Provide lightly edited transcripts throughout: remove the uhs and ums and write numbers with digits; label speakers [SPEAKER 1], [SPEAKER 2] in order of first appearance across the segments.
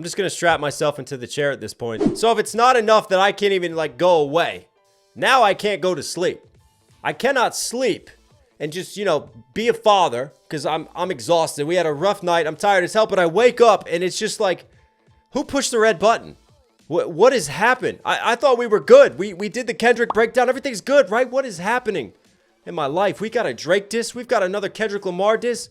[SPEAKER 1] just going to strap myself into the chair at this point. So if it's not enough that I can't even like go away, now I can't go to sleep. I cannot sleep and just, you know, be a father because I'm exhausted. We had a rough night. I'm tired as hell, but I wake up and it's just like, who pushed the red button? What has happened? I thought we were good. We did the Kendrick breakdown. Everything's good, right? What is happening in my life? We got a Drake diss. We've got another Kendrick Lamar diss.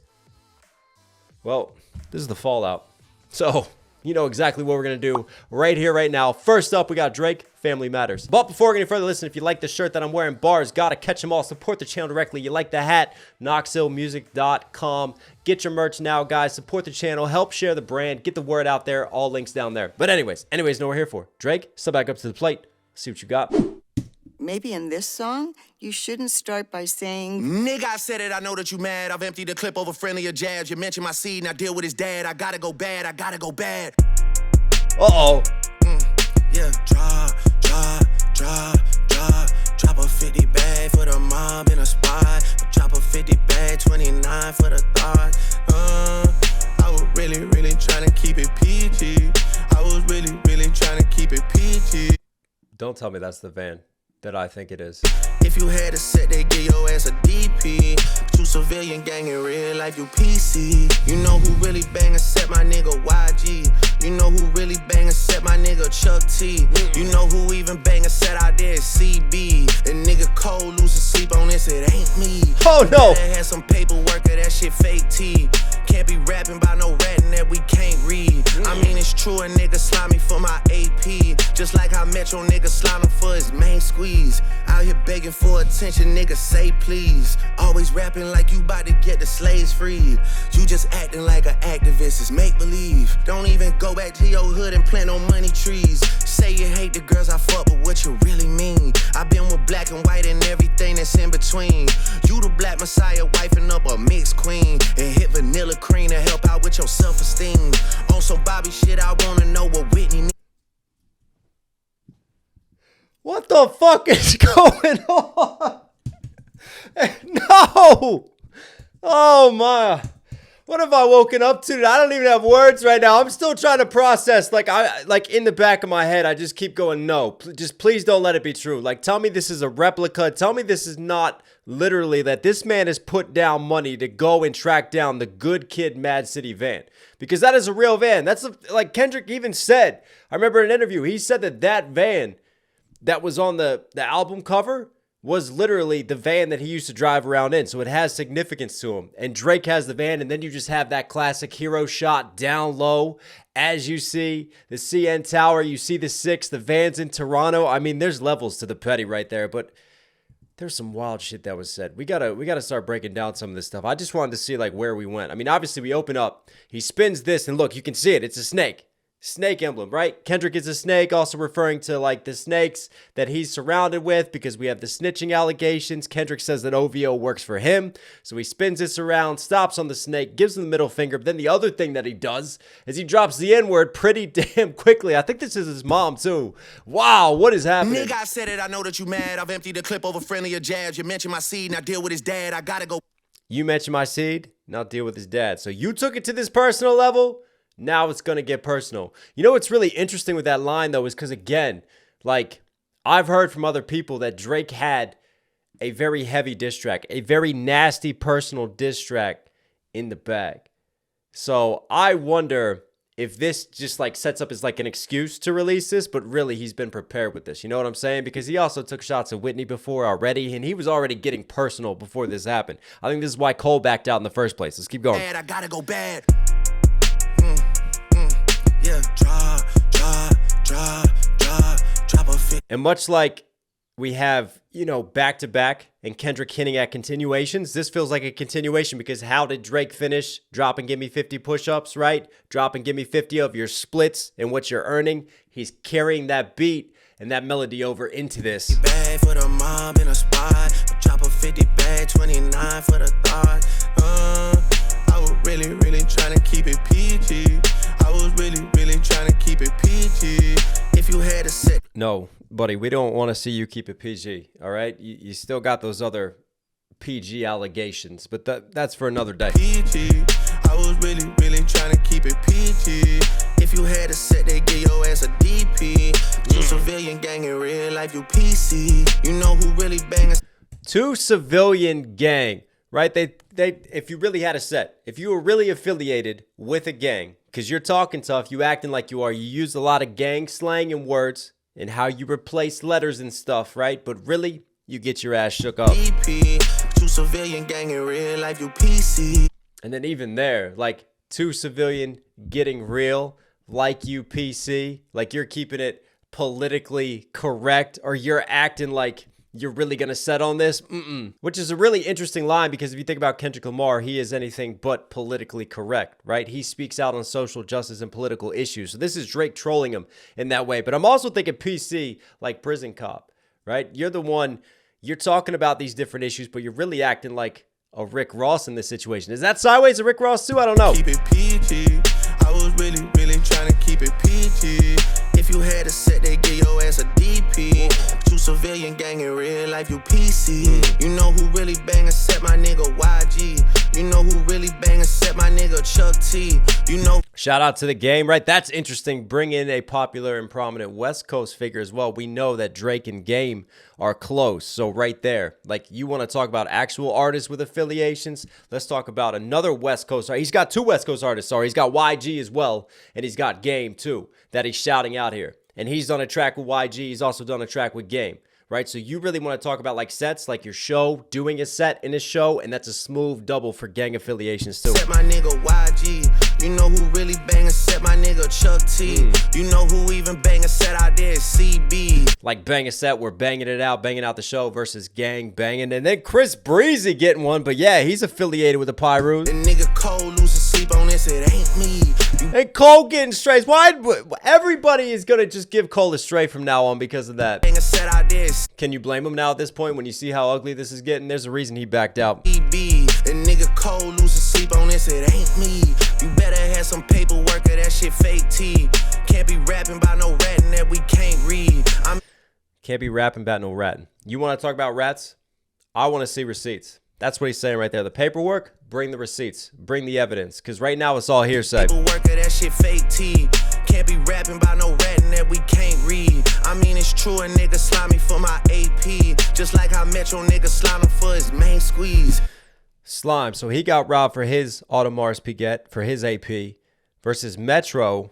[SPEAKER 1] Well, this is the fallout. So, you know exactly what we're going to do right here, right now. First up, we got Drake, Family Matters. But before we get any further, listen, if you like the shirt that I'm wearing, bars, gotta catch them all. Support the channel directly. You like the hat, knoxhillmusic.com. Get your merch now, guys. Support the channel. Help share the brand. Get the word out there. All links down there. But anyways, know what we're here for. Drake, step back up to the plate. See what you got.
[SPEAKER 2] Maybe in this song, you shouldn't start by saying,
[SPEAKER 3] Nigga, I said it, I know that you mad. I've emptied the clip over friendlier jabs. You mentioned my seed and I deal with his dad. I gotta go bad, I gotta go bad.
[SPEAKER 1] Uh-oh.
[SPEAKER 3] Yeah, drop a 50 bag for the mob in a spot. Drop a 50 bag, 29 for the thought. I was really trying to keep it PG. I was really trying to keep it PG.
[SPEAKER 1] Don't tell me that's the van that I think it is.
[SPEAKER 3] If you had a set, they give your ass a DP. But you civilian gang in real life, you PC. You know who really bang and set my nigga YG. You know who really bang and set my nigga Chuck T. You know who even bang and set out there is CB. And nigga Cole losing sleep on this, it ain't me.
[SPEAKER 1] Oh no!
[SPEAKER 3] Had some paperwork of that shit fake T. Can't be rapping by no ratting that we can't read. I mean it's true, a nigga slimy for my AP. Just like how Metro nigga slimy for his main squeeze. Out here begging for attention, nigga say please. Always rapping like you about to get the slaves freed. You just acting like an activist, it's make believe. Don't even go back to your hood and plant no money trees. Say you hate the girls I fuck, but what you really mean? I've been with black and white and everything that's in between. You the black messiah wifing up a mixed queen. And hit vanilla cream to help out with your self-esteem. On some Bobby shit, I wanna know what Whitney needs.
[SPEAKER 1] What the fuck is going on? No! Oh my. What have I woken up to? I don't even have words right now. I'm still trying to process. Like in the back of my head, I just keep going, no. Just please don't let it be true. Like, tell me this is a replica. Tell me this is not literally that this man has put down money to go and track down the Good Kid Mad City van. Because that is a real van. That's like Kendrick even said. I remember in an interview, he said that van that was on the album cover was literally the van that he used to drive around in. So it has significance to him. And Drake has the van, and then you just have that classic hero shot down low. As you see the CN Tower, you see the 6, the van's in Toronto. I mean, there's levels to the petty right there, but there's some wild shit that was said. We gotta start breaking down some of this stuff. I just wanted to see like where we went. I mean, obviously we open up, he spins this, and look, you can see it. It's a snake. Snake emblem, right? Kendrick is a snake, also referring to like the snakes that he's surrounded with because we have the snitching allegations. Kendrick says that OVO works for him. So he spins this around, stops on the snake, gives him the middle finger. But then the other thing that he does is he drops the N-word pretty damn quickly. I think this is his mom too. Wow, what is happening?
[SPEAKER 3] Nigga, I said it, I know that you mad. I've emptied the clip over friendlier jabs. You mentioned my seed and I deal with his dad. I gotta go.
[SPEAKER 1] You mentioned my seed, and I'll deal with his dad. So you took it to this personal level. Now it's going to get personal. You know what's really interesting with that line, though, is because, again, like, I've heard from other people that Drake had a very heavy diss track, a very nasty personal diss track in the bag. So I wonder if this just, like, sets up as, like, an excuse to release this, but really he's been prepared with this. You know what I'm saying? Because he also took shots at Whitney before already, and he was already getting personal before this happened. I think this is why Cole backed out in the first place. Let's keep going.
[SPEAKER 3] I gotta go bad. Drop a fit.
[SPEAKER 1] And much like we have, you know, back-to-back and Kendrick hinting at continuations, this feels like a continuation because how did Drake finish? Drop and give me 50 push-ups, right? Drop and give me 50 of your splits and what you're earning. He's carrying that beat and that melody over into this.
[SPEAKER 3] Bag for the mob in a spot. Drop a 50 bag, 29 for the thought. I was really trying to keep it PG. I was really trying to keep it PG. If you had a set.
[SPEAKER 1] No, buddy, we don't want to see you keep it PG, all right? You still got those other PG allegations, but that's for another day.
[SPEAKER 3] PG. I I was really, really trying to keep it PG. If you had a set, they give your ass a DP. Two civilian gang in real life, you PC. You know who really banging?
[SPEAKER 1] Two civilian gang, right? They if you really had a set, if you were really affiliated with a gang, because you're talking tough, you acting like you are, you use a lot of gang slang and words and how you replace letters and stuff, right? But really, you get your ass shook up.
[SPEAKER 3] DP. Two civilian gang in real life, you PC.
[SPEAKER 1] And then even there, like two civilian getting real, like you PC, like you're keeping it politically correct, or you're acting like you're really going to set on this, which is a really interesting line, because if you think about Kendrick Lamar, he is anything but politically correct, right? He speaks out on social justice and political issues. So this is Drake trolling him in that way. But I'm also thinking PC like prison cop, right? You're the one, you're talking about these different issues, but you're really acting like a Rick Ross in this situation. Is that sideways a Rick Ross too? I don't know.
[SPEAKER 3] Keep it PG. I was really, really trying to keep it PG. If you had a set, they give your ass a DP. Two civilian gang in real life, you PC. You know who really bang set my nigga YG. You know who really bang set my nigga Chuck T. You know.
[SPEAKER 1] Shout out to the game, right? That's interesting. Bring in a popular and prominent West Coast figure as well. We know that Drake and Game are close. So right there, like, you want to talk about actual artists with affiliations? Let's talk about another West Coast artist. He's got two West Coast artists, sorry. He's got YG as well, and he's got Game too, that he's shouting out here. And he's done a track with YG. He's also done a track with Game, right? So you really want to talk about like sets, like your show, doing a set in a show, and that's a smooth double for gang affiliations too.
[SPEAKER 3] Set my nigga YG. You know who really banging set my nigga Chuck T. You know who even banging set out there is CB.
[SPEAKER 1] Like bang a set, we're banging it out, banging out the show versus gang banging. And then Chris Breezy getting one, but yeah, he's affiliated with the Pyrus.
[SPEAKER 3] The nigga Cole losing sleep on this, it ain't me.
[SPEAKER 1] And Cole getting strays. Why? Everybody is going to just give Cole a stray from now on because of that.
[SPEAKER 3] Banging set out there is
[SPEAKER 1] Can you blame him now at this point when you see how ugly this is getting? There's a reason he backed out.
[SPEAKER 3] CB. The nigga Cole losing sleep on this, it ain't me. You better have some paperwork or that shit fake T. Can't be rapping about no ratting that we can't read.
[SPEAKER 1] Can't be rapping about no ratting. You want to talk about rats? I want to see receipts. That's what he's saying right there. The paperwork, bring the receipts, bring the evidence, because right now it's all hearsay.
[SPEAKER 3] Paperwork or that shit fake T. Can't be rapping about no ratting that we can't read. I mean, it's true, a nigga slimy for my AP. Just like how Metro nigga slime for his main squeeze.
[SPEAKER 1] Slime. So he got robbed for his Audemars Piguet, for his AP, versus Metro.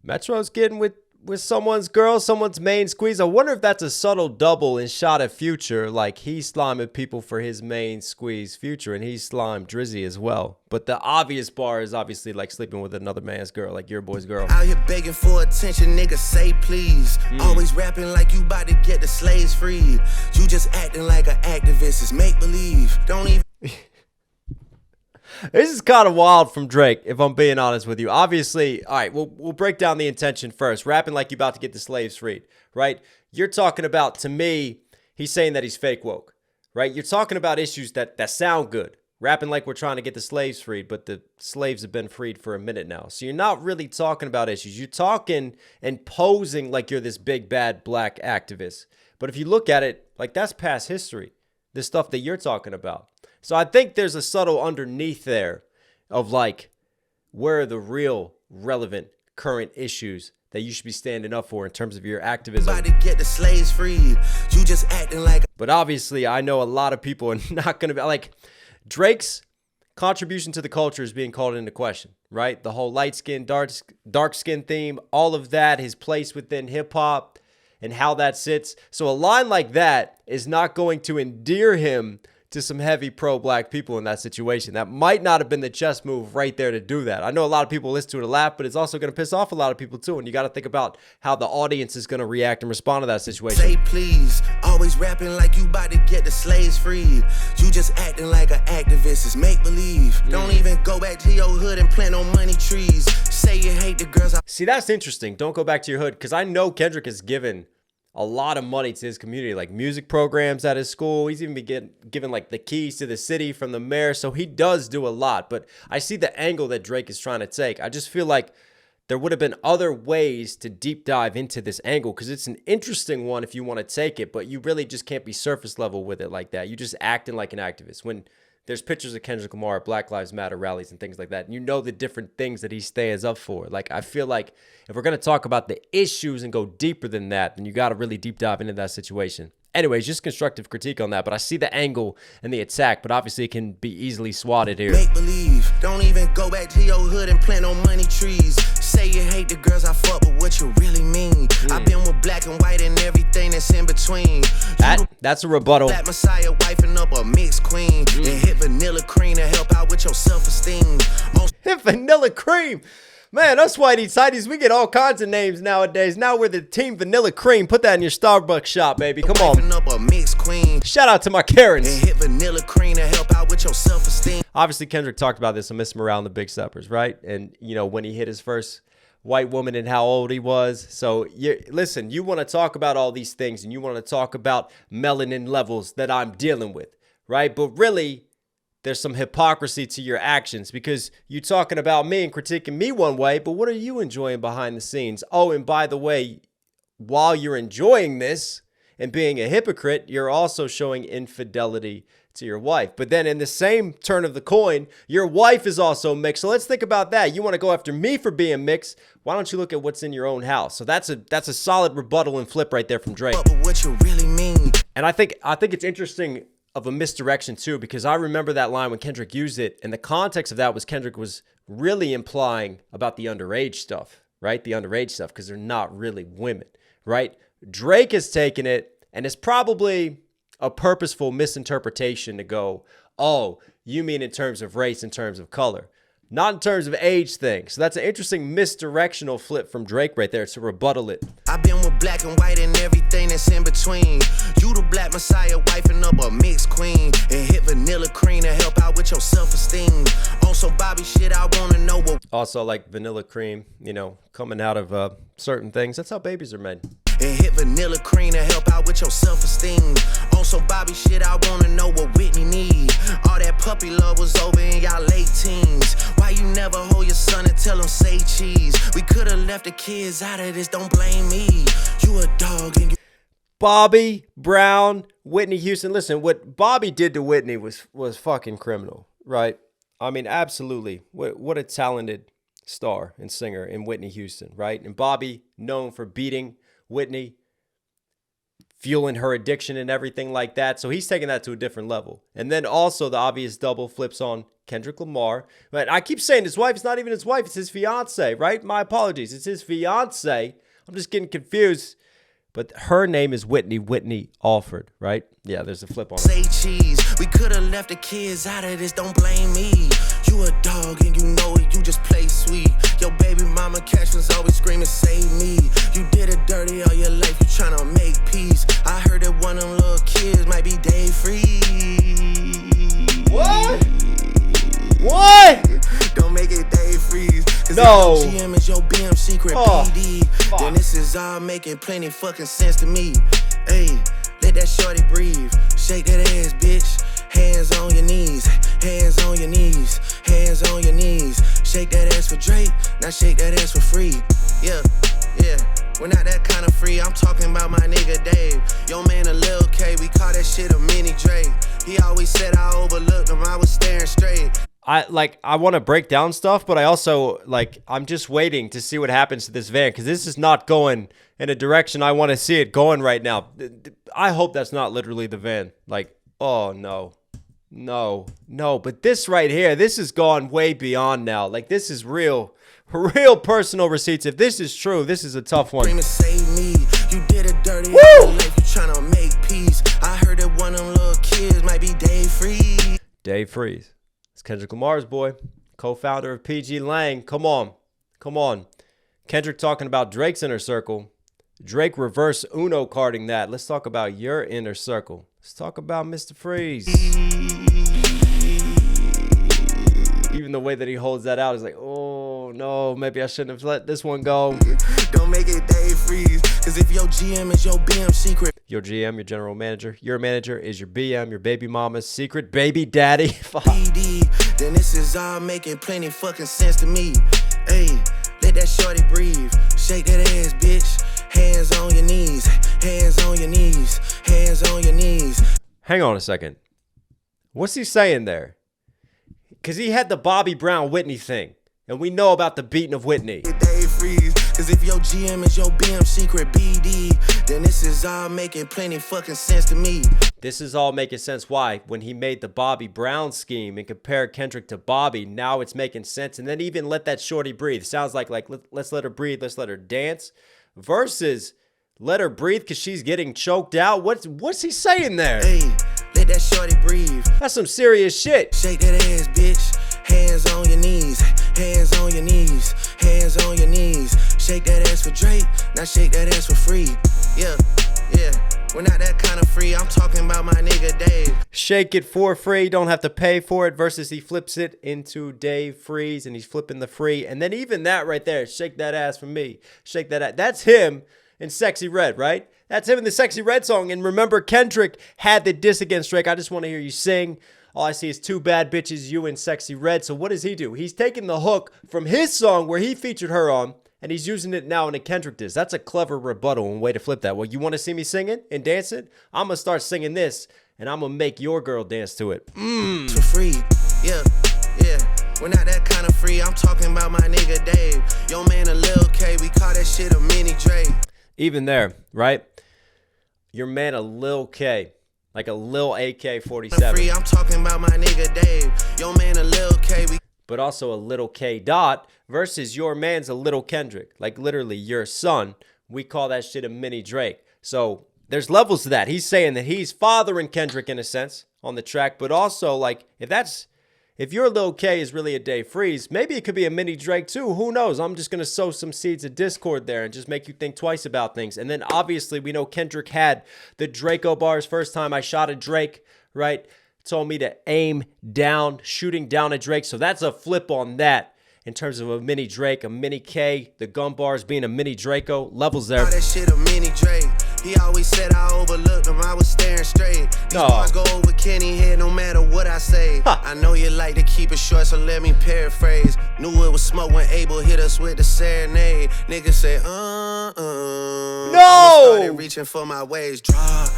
[SPEAKER 1] Metro's getting with someone's girl, someone's main squeeze. I wonder if that's a subtle double in shot at Future. Like, he's sliming people for his main squeeze, Future, and he's slimed Drizzy as well. But the obvious bar is obviously like sleeping with another man's girl, like your boy's girl.
[SPEAKER 3] Out here begging for attention, nigga, say please. Always rapping like you about to get the slaves freed. You just acting like an activist, it's make believe. Don't even.
[SPEAKER 1] This is kind of wild from Drake, if I'm being honest with you. Obviously, all right, we'll break down the intention first. Rapping like you're about to get the slaves freed, right? You're talking about, to me, he's saying that he's fake woke, right? You're talking about issues that sound good. Rapping like we're trying to get the slaves freed, but the slaves have been freed for a minute now. So you're not really talking about issues. You're talking and posing like you're this big, bad black activist. But if you look at it, like, that's past history, the stuff that you're talking about. So I think there's a subtle underneath there of like, where are the real relevant current issues that you should be standing up for in terms of your activism.
[SPEAKER 3] About to get the slaves freed. You just acting like.
[SPEAKER 1] But obviously, I know a lot of people are not going to be like, Drake's contribution to the culture is being called into question, right? The whole light skin, dark skin theme, all of that, his place within hip hop and how that sits. So a line like that is not going to endear him to some heavy pro-black people in that situation. That might not have been the chess move right there to do that. I know a lot of people listen to it and laugh, but it's also going to piss off a lot of people too. And you got to think about how the audience is going to react and respond to that situation.
[SPEAKER 3] Say please, always rapping like you about to get the slaves freed. You just acting like an activist, it's make believe. Don't even go back to your hood and plant no money trees. Say you hate the girls.
[SPEAKER 1] See, that's interesting. Don't go back to your hood, because I know Kendrick has given a lot of money to his community, like music programs at his school. He's even been given like the keys to the city from the mayor. So he does do a lot, but I see the angle that Drake is trying to take. I just feel like there would have been other ways to deep dive into this angle, because it's an interesting one if you want to take it, but you really just can't be surface level with it like that. You're just acting like an activist when there's pictures of Kendrick Lamar at Black Lives Matter rallies and things like that. And you know the different things that he stands up for. Like, I feel like if we're going to talk about the issues and go deeper than that, then you got to really deep dive into that situation. Anyways, just constructive critique on that. But I see the angle and the attack, but obviously it can be easily swatted here.
[SPEAKER 3] Make believe, don't even go back to your hood and plant no money trees. Say you hate the girls I fuck, but what you really mean? I've been with black and white and everything that's in between.
[SPEAKER 1] That's a rebuttal.
[SPEAKER 3] Black Messiah wifing up a mixed queen. And hit vanilla cream to help out with your self-esteem.
[SPEAKER 1] Hit vanilla cream. Man, us whitey tighties, we get all kinds of names nowadays. Now we're the team Vanilla Cream. Put that in your Starbucks shop, baby. Come on.
[SPEAKER 3] Up a mixed queen.
[SPEAKER 1] Shout out to my Karens.
[SPEAKER 3] And hit vanilla cream to help out with your self-esteem.
[SPEAKER 1] Obviously, Kendrick talked about this on Miss Morale and the Big Steppers, right? And, you know, when he hit his first white woman and how old he was. So, listen, you want to talk about all these things and you want to talk about melanin levels that I'm dealing with, right? But really, there's some hypocrisy to your actions because you're talking about me and critiquing me one way, but what are you enjoying behind the scenes? Oh, and by the way, while you're enjoying this and being a hypocrite, you're also showing infidelity to your wife. But then in the same turn of the coin, your wife is also mixed. So let's think about that. You want to go after me for being mixed. Why don't you look at what's in your own house? So that's a solid rebuttal and flip right there from Drake.
[SPEAKER 3] But what you really mean?
[SPEAKER 1] And I think it's interesting of a misdirection too, because I remember that line when Kendrick used it, and the context of that was Kendrick was really implying about the underage stuff, right? The underage stuff, because they're not really women, right? Drake has taken it, and it's probably a purposeful misinterpretation to go, oh, you mean in terms of race, in terms of color, not in terms of age thing. So that's an interesting misdirectional flip from Drake right there to rebuttal it.
[SPEAKER 3] I've been with black and white and everything that's in between. You the black Messiah wifing up a mixed queen. And hit vanilla cream to help out with your self-esteem. On some Bobby shit, I wanna know what.
[SPEAKER 1] Also like vanilla cream, you know, coming out of certain things. That's how babies are made.
[SPEAKER 3] And hit vanilla cream to help out with your self-esteem. On some Bobby shit, I wanna know what Whitney need. All that puppy love was over in y'all late teens. Why you never hold your son and tell him say cheese? We could've left the kids out of this, don't blame me. You a dog and you...
[SPEAKER 1] Bobby Brown, Whitney Houston. Listen, what Bobby did to Whitney was fucking criminal, right? I mean, absolutely. What a talented star and singer in Whitney Houston, right? And Bobby, known for beating Whitney, fueling her addiction and everything like that. So he's taking that to a different level. And then also the obvious double flips on Kendrick Lamar. But I keep saying his wife. It's not even his wife. It's his fiance, right? My apologies. It's his fiance. I'm just getting confused. But her name is Whitney Alford, right? Yeah, there's a flip on it.
[SPEAKER 3] Say cheese. We could have left the kids out of this, don't blame me. You a dog and you know it, you just play sweet. Your baby mama captions always screaming, save me. You did it dirty all your life, you tryna make peace. I heard that one of them little kids might be day free.
[SPEAKER 1] What? What?
[SPEAKER 3] Don't make it day freeze.
[SPEAKER 1] No.
[SPEAKER 3] If your GM is your BM secret BD, then this is all making plenty fucking sense to me. Hey, let that shorty breathe. Shake that ass, bitch. Hands on your knees. Hands on your knees. Hands on your knees. Shake that ass for Drake. Now shake that ass for free. Yeah. We're not that kind of free. I'm talking about my nigga Dave. Yo man, a Lil K. We call that shit a mini Drake. He always said I overlooked him. I was staring straight.
[SPEAKER 1] I want to break down stuff, but I also I'm just waiting to see what happens to this van because this is not going in a direction I want to see it going right now. I hope that's not literally the van. Oh no. But this right here, this has gone way beyond now. This is real personal receipts. If this is true, this is a tough one.
[SPEAKER 3] Save me. You did it dirty. Woo! Life, you tryna make peace. I heard that one of them little kids might be Dave Freeze.
[SPEAKER 1] Dave Freeze. It's Kendrick Lamar's boy, co-founder of PG Lang. Come on. Kendrick talking about Drake's inner circle. Drake reverse Uno carding that. Let's talk about your inner circle. Let's talk about Mr. Freeze. Even the way that he holds that out is oh no, maybe I shouldn't have let this one go.
[SPEAKER 3] Don't make it Dave Freeze, cause if your GM is your BM secret.
[SPEAKER 1] Your GM, your general manager, your manager is your BM, your baby mama's secret baby daddy.
[SPEAKER 3] Then this is all making plenty fucking sense to me. Hey, let that shorty breathe. Shake that ass, bitch. Hands on your knees. Hands on your knees. Hands on your knees.
[SPEAKER 1] Hang on a second. What's he saying there? Because he had the Bobby Brown Whitney thing. And we know about the beating of Whitney.
[SPEAKER 3] Cause if your GM is your BM secret BD, then this is all making plenty fucking sense to me.
[SPEAKER 1] This is all making sense. Why? When he made the Bobby Brown scheme and compared Kendrick to Bobby, now it's making sense. And then even let that shorty breathe. Sounds like let's let her breathe. Let's let her dance. Versus let her breathe because she's getting choked out. What's he saying there?
[SPEAKER 3] Hey, let that shorty breathe.
[SPEAKER 1] That's some serious shit.
[SPEAKER 3] Shake that ass, bitch. Hands on your knees. Hands on your knees. Hands on your knees. Shake that ass for Drake. Now shake that ass for free. Yeah. We're not that kind of free. I'm talking about my nigga Dave.
[SPEAKER 1] Shake it for free. Don't have to pay for it. Versus he flips it into Dave Freeze and he's flipping the free. And then even that right there. Shake that ass for me. Shake that ass. That's him in Sexy Red, right? That's him in the Sexy Red song. And remember, Kendrick had the diss against Drake. I just want to hear you sing. All I see is two bad bitches, you and Sexy Red. So what does he do? He's taking the hook from his song where he featured her on, and he's using it now in a Kendrick diss. That's a clever rebuttal and way to flip that. Well, you want to see me singing and dancing? I'm going to start singing this, and I'm going to make your girl dance to it.
[SPEAKER 3] For free. Yeah. We're not that kind of free. I'm talking about my nigga Dave. Yo man, a Lil K. We call that shit a mini Drake.
[SPEAKER 1] Even there, right? Your man, a Lil K. Like a Lil AK-47.
[SPEAKER 3] I'm talking about my nigga Dave. Yo man, a Lil K.
[SPEAKER 1] But also a little K dot versus your man's a little Kendrick. Like literally your son. We call that shit a mini Drake. So there's levels to that. He's saying that he's fathering Kendrick in a sense on the track. But also like if your Lil K is really a Dave Freeze, maybe it could be a mini Drake too. Who knows? I'm just going to sow some seeds of discord there and just make you think twice about things. And then obviously we know Kendrick had the Draco bars. First time I shot at Drake, right? Told me to aim down, shooting down at Drake. So that's a flip on that in terms of a mini Drake, a mini K, the gun bars being a mini Draco. Levels there.
[SPEAKER 3] That shit a mini Drake. He always said I overlooked him. I was staring straight. These bars go over Kenny head no matter what I say. I know you like to keep it short, so let me paraphrase. Knew it was smoke when Abel hit us with the serenade. Niggas say,
[SPEAKER 1] No!
[SPEAKER 3] Started reaching for my waves. Drop.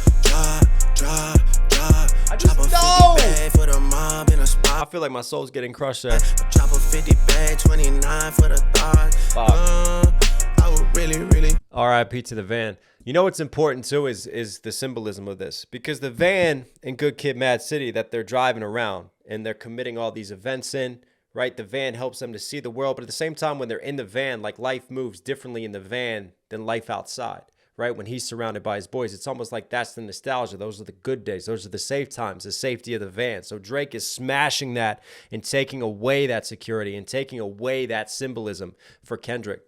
[SPEAKER 1] I just
[SPEAKER 3] Drop a 50 bag for the mob in a spot.
[SPEAKER 1] I feel like my soul's getting crushed there.
[SPEAKER 3] Drop a 50 bag, 29 for the thought. I would really.
[SPEAKER 1] R.I.P. to the van. You know what's important too is the symbolism of this. Because the van in Good Kid, Mad City that they're driving around and they're committing all these events in, right? The van helps them to see the world. But at the same time, when they're in the van, like life moves differently in the van than life outside. Right? When he's surrounded by his boys, it's almost like that's the nostalgia. Those are the good days. Those are the safe times, the safety of the van. So Drake is smashing that and taking away that security and taking away that symbolism for Kendrick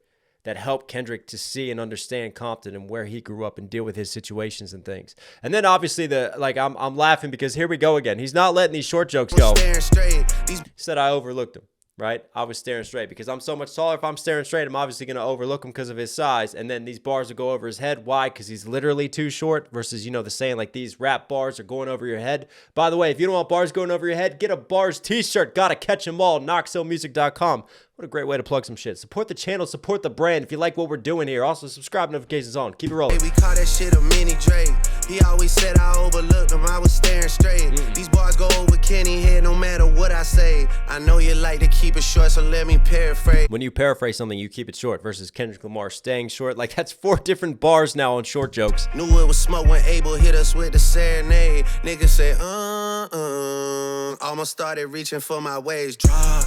[SPEAKER 1] that helped Kendrick to see and understand Compton and where he grew up and deal with his situations and things. And then obviously I'm laughing because here we go again. He's not letting these short jokes go. He said I overlooked him. Right? I was staring straight because I'm so much taller. If I'm staring straight, I'm obviously going to overlook him because of his size. And then these bars will go over his head. Why? Because he's literally too short versus, the saying like these rap bars are going over your head. By the way, if you don't want bars going over your head, get a bars t-shirt. Gotta catch them all. knoxhillmusic.com. What a great way to plug some shit. Support the channel. Support the brand. If you like what we're doing here, also subscribe, notifications on. Keep it rolling.
[SPEAKER 3] Hey, we call that shit a mini Drake. He always said I overlooked him. I was staring straight. These bars go over Kenny head no matter what I say. I know you like to keep it short, so let me paraphrase.
[SPEAKER 1] When you paraphrase something, you keep it short versus Kendrick Lamar staying short. Like that's 4 different bars now on short jokes.
[SPEAKER 3] Knew it was smoke when Abel hit us with the serenade. Niggas say, almost started reaching for my waves. Drop.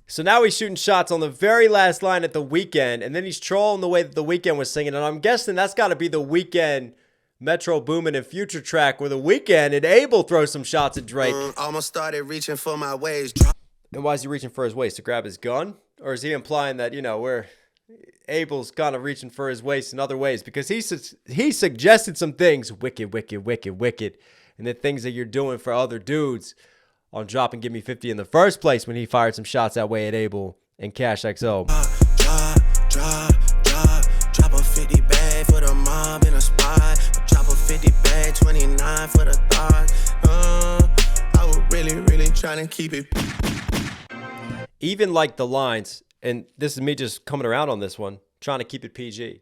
[SPEAKER 1] So now he's shooting shots on the very last line at The Weeknd, and then he's trolling the way that The Weeknd was singing, and I'm guessing that's got to be The Weeknd Metro Boomin and Future track where The Weeknd and Abel throw some shots at Drake.
[SPEAKER 3] Almost started reaching for my waves.
[SPEAKER 1] And why is he reaching for his waist? To grab his gun? Or is he implying that, where Abel's kind of reaching for his waist in other ways? Because he suggested some things, wicked, and the things that you're doing for other dudes on Drop and Give Me 50 in the first place when he fired some shots that way at Abel and Cash XO.
[SPEAKER 3] Drop a 50 bag for the mob in a spot. Drop a 50 bag, 29 for the thought. I was really trying to keep it.
[SPEAKER 1] Even like the lines, and this is me just coming around on this one, trying to keep it PG,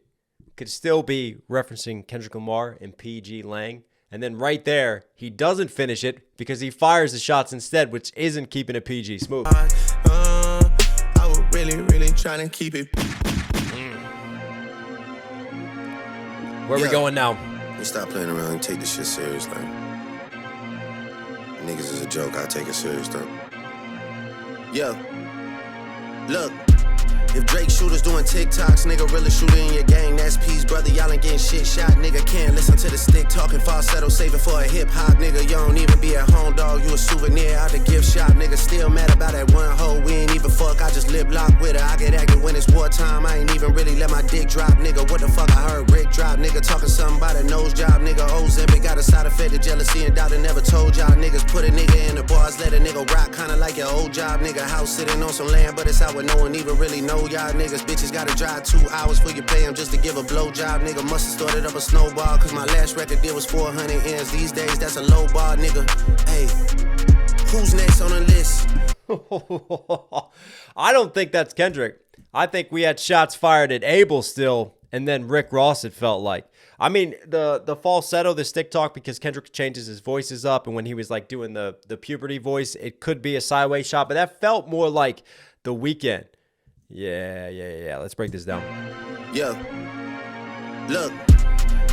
[SPEAKER 1] could still be referencing Kendrick Lamar and PG Lang And then right there, he doesn't finish it because he fires the shots instead, which isn't keeping it PG. Smooth.
[SPEAKER 3] I was really trying to keep it.
[SPEAKER 1] Where we going now?
[SPEAKER 4] You stop playing around and take this shit serious, like. Niggas is a joke, I take it serious, though.
[SPEAKER 3] Yeah. Look. If Drake shooters doing TikToks, nigga really shooter in your gang, that's peace, brother. Y'all ain't getting shit shot, nigga. Can't listen to the stick talking falsetto, saving for a hip hop, nigga. You don't even be at home, dog. You a souvenir out the gift shop, nigga. Still mad about that one hoe. We ain't even fuck, I just lip lock with her. I get active when it's wartime. I ain't even really let my dick drop, nigga. What the fuck I heard Rick drop, nigga. Talking something about a nose job, nigga. Ozempic got a side effect of jealousy and doubt. I never told y'all niggas. Put a nigga in the bars, let a nigga rock, kinda like your old job, nigga. House sitting on some land, but it's out where no one even really know y'all niggas. Bitches gotta drive 2 hours for you pay them just to give a blowjob, nigga. Must've started up a snowball, cause my last record deal was 400 M's. These days, that's a low bar, nigga. Hey, who's next on the list?
[SPEAKER 1] I don't think that's Kendrick. I think we had shots fired at Abel still, and then Rick Ross, it felt like. I mean, the falsetto, the stick talk, because Kendrick changes his voices up, and when he was like doing the puberty voice, it could be a sideways shot, but that felt more like The Weeknd. Yeah. Let's break this down.
[SPEAKER 3] Yeah. Look,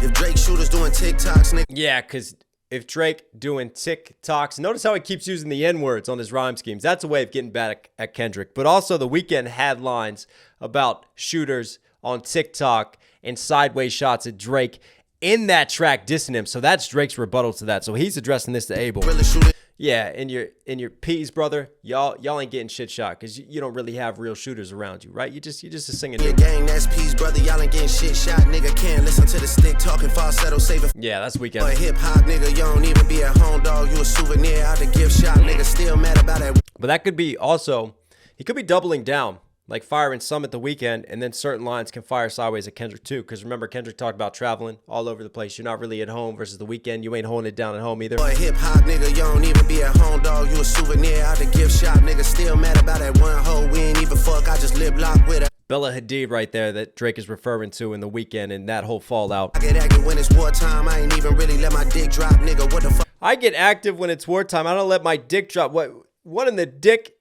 [SPEAKER 3] if Drake shooters doing TikToks, nigga.
[SPEAKER 1] Yeah, because if Drake doing TikToks, notice how he keeps using the N-words on his rhyme schemes. That's a way of getting back at Kendrick. But also The Weeknd had lines about shooters on TikTok and sideways shots at Drake in that track dissing him. So that's Drake's rebuttal to that. So he's addressing this to Abel.
[SPEAKER 3] Really shooting.
[SPEAKER 1] Yeah, in your P's, brother, y'all ain't getting shit shot because you don't really have real shooters around you, right? You just a singing.
[SPEAKER 3] Your gang, that's peace, brother. Y'all ain't getting shit shot, nigga. Can't listen to the stick talking falsetto, saving.
[SPEAKER 1] Yeah, that's
[SPEAKER 3] For a
[SPEAKER 1] Weeknd.
[SPEAKER 3] hip hop, nigga. You don't even be at home, dog. You a souvenir out the gift shop, nigga. Still mad about that.
[SPEAKER 1] But that could be also, he could be doubling down, like firing some at The Weeknd, and then certain lines can fire sideways at Kendrick too. Because remember, Kendrick talked about traveling all over the place. You're not really at home versus The Weeknd. You ain't holding it down at home either.
[SPEAKER 3] For a hip hop, nigga. You don't even be at home, dog. You a souvenir out the gift shop, nigga. Still mad about that one hoe. We ain't even fuck. I just lip lock with her.
[SPEAKER 1] Bella Hadid right there that Drake is referring to in The Weeknd and that whole fallout.
[SPEAKER 3] I get active when it's wartime. I ain't even really let my dick drop, nigga. What the fuck?
[SPEAKER 1] I get active when it's wartime. I don't let my dick drop. What in the dick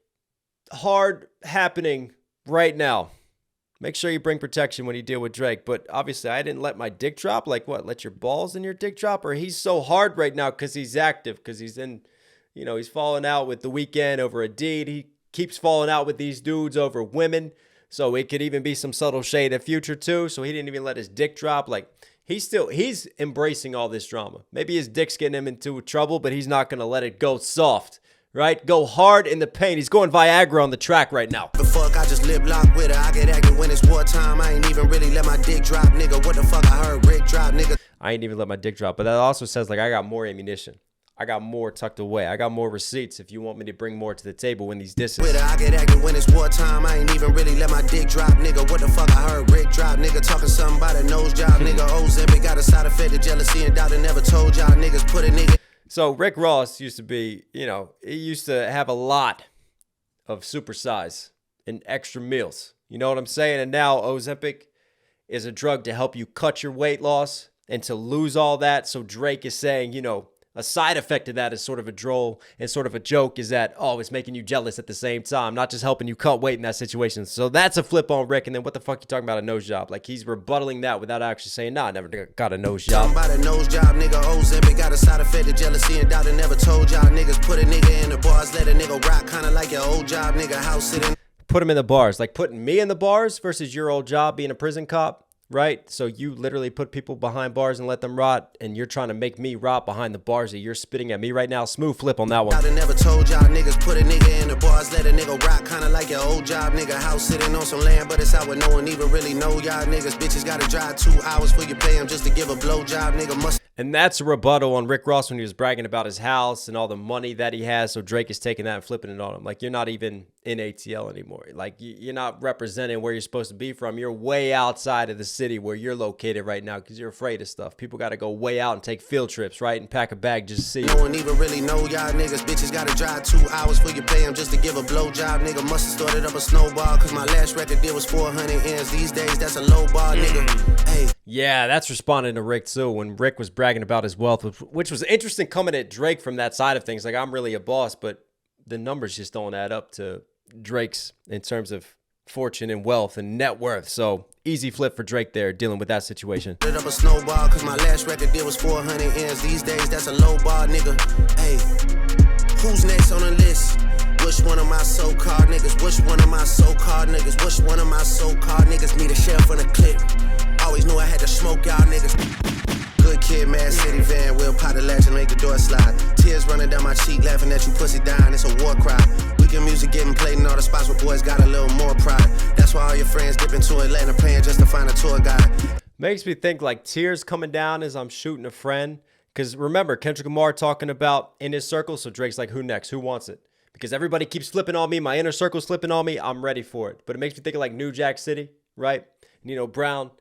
[SPEAKER 1] hard happening right now? Make sure you bring protection when you deal with Drake. But obviously, I didn't let my dick drop. Like what? Let your balls in your dick drop? Or he's so hard right now because he's active. Because he's in, he's falling out with The Weeknd over a deed. He keeps falling out with these dudes over women. So it could even be some subtle shade of Future too. So he didn't even let his dick drop. Like he's embracing all this drama. Maybe his dick's getting him into trouble, but he's not going to let it go soft. Right? Go hard in the paint. He's going Viagra on the track right now.
[SPEAKER 3] The fuck, I just lip lock with her. I get active when it's wartime. I ain't even really let my dick drop, nigga. What the fuck I heard Rick drop, nigga.
[SPEAKER 1] I ain't even let my dick drop. But that also says like I got more ammunition. I got more tucked away. I got more receipts if you want me to bring more to the table when these disses.
[SPEAKER 3] With her, I get active when it's wartime. I ain't even really let my dick drop, nigga. What the fuck I heard Rick drop, nigga. Talking something about a nose job, nigga. Ozempic got a side effect of jealousy and doubt. I never told y'all niggas. Put a nigga.
[SPEAKER 1] So Rick Ross used to be, he used to have a lot of supersize and extra meals. You know what I'm saying? And now Ozempic is a drug to help you cut your weight loss and to lose all that. So Drake is saying, a side effect of that is sort of a droll and sort of a joke is that, it's making you jealous at the same time, not just helping you cut weight in that situation. So that's a flip on Rick. And then what the fuck you talking about a nose job? Like he's rebuttaling that without actually saying, nah, I never got a nose job.
[SPEAKER 3] About a nose job, nigga. Ozempic got a side effect of jealousy and doubt. I never told y'all niggas. Put a nigga in the bars, let a nigga rock, kinda like your old job, nigga. House sitting.
[SPEAKER 1] Put him in the bars, like putting me in the bars versus your old job being a prison cop. Right? So you literally put people behind bars and let them rot, and you're trying to make me rot behind the bars that you're spitting at me right now. Smooth flip on that one.
[SPEAKER 3] I never told y'all niggas. Put a nigga in the bars, let a nigga rock, kinda like your old job, nigga. House sitting on some land, but it's out where no one even really know y'all niggas. Bitches gotta drive 2 hours for you pay them just to give a blowjob, nigga. Must.
[SPEAKER 1] And that's a rebuttal on Rick Ross when he was bragging about his house and all the money that he has. So Drake is taking that and flipping it on him. Like, you're not even in ATL anymore. Like, you're not representing where you're supposed to be from. You're way outside of the city where you're located right now because you're afraid of stuff. People got to go way out and take field trips, right? And pack a bag just to see you.
[SPEAKER 3] No one even really know y'all niggas. Bitches gotta drive 2 hours for you pay them just to give a blowjob. Nigga must have started up a snowball because my last record deal was 400 M's. These days, that's a low ball, nigga. Hey.
[SPEAKER 1] Yeah, that's responding to Rick too when Rick was bragging about his wealth, which was interesting coming at Drake from that side of things. Like, I'm really a boss, but the numbers just don't add up to Drake's in terms of fortune and wealth and net worth. So easy flip for Drake there, dealing with that situation.
[SPEAKER 3] Up a snowball because my last record deal was 400 M's. These days, that's a low ball, nigga. Hey, who's next on the list? Which one of my so-called niggas? Which one of my so-called niggas? Which one of my so-called niggas need a sheriff on the clip? Always knew I had to smoke y'all niggas. Good kid, mad city van, we'll pop the latch and make the door slide. Tears running down my cheek, laughing at you pussy dying, it's a war cry. Weekend music getting played in all the spots where boys got a little more pride. That's why all your friends dip into Atlanta paying just to find a tour guide.
[SPEAKER 1] Makes me think like tears coming down as I'm shooting a friend. Because remember, Kendrick Lamar talking about in his circle, so Drake's like, who next? Who wants it? Because everybody keeps flipping on me, my inner circle slipping on me, I'm ready for it. But it makes me think of like New Jack City, right? Nino Brown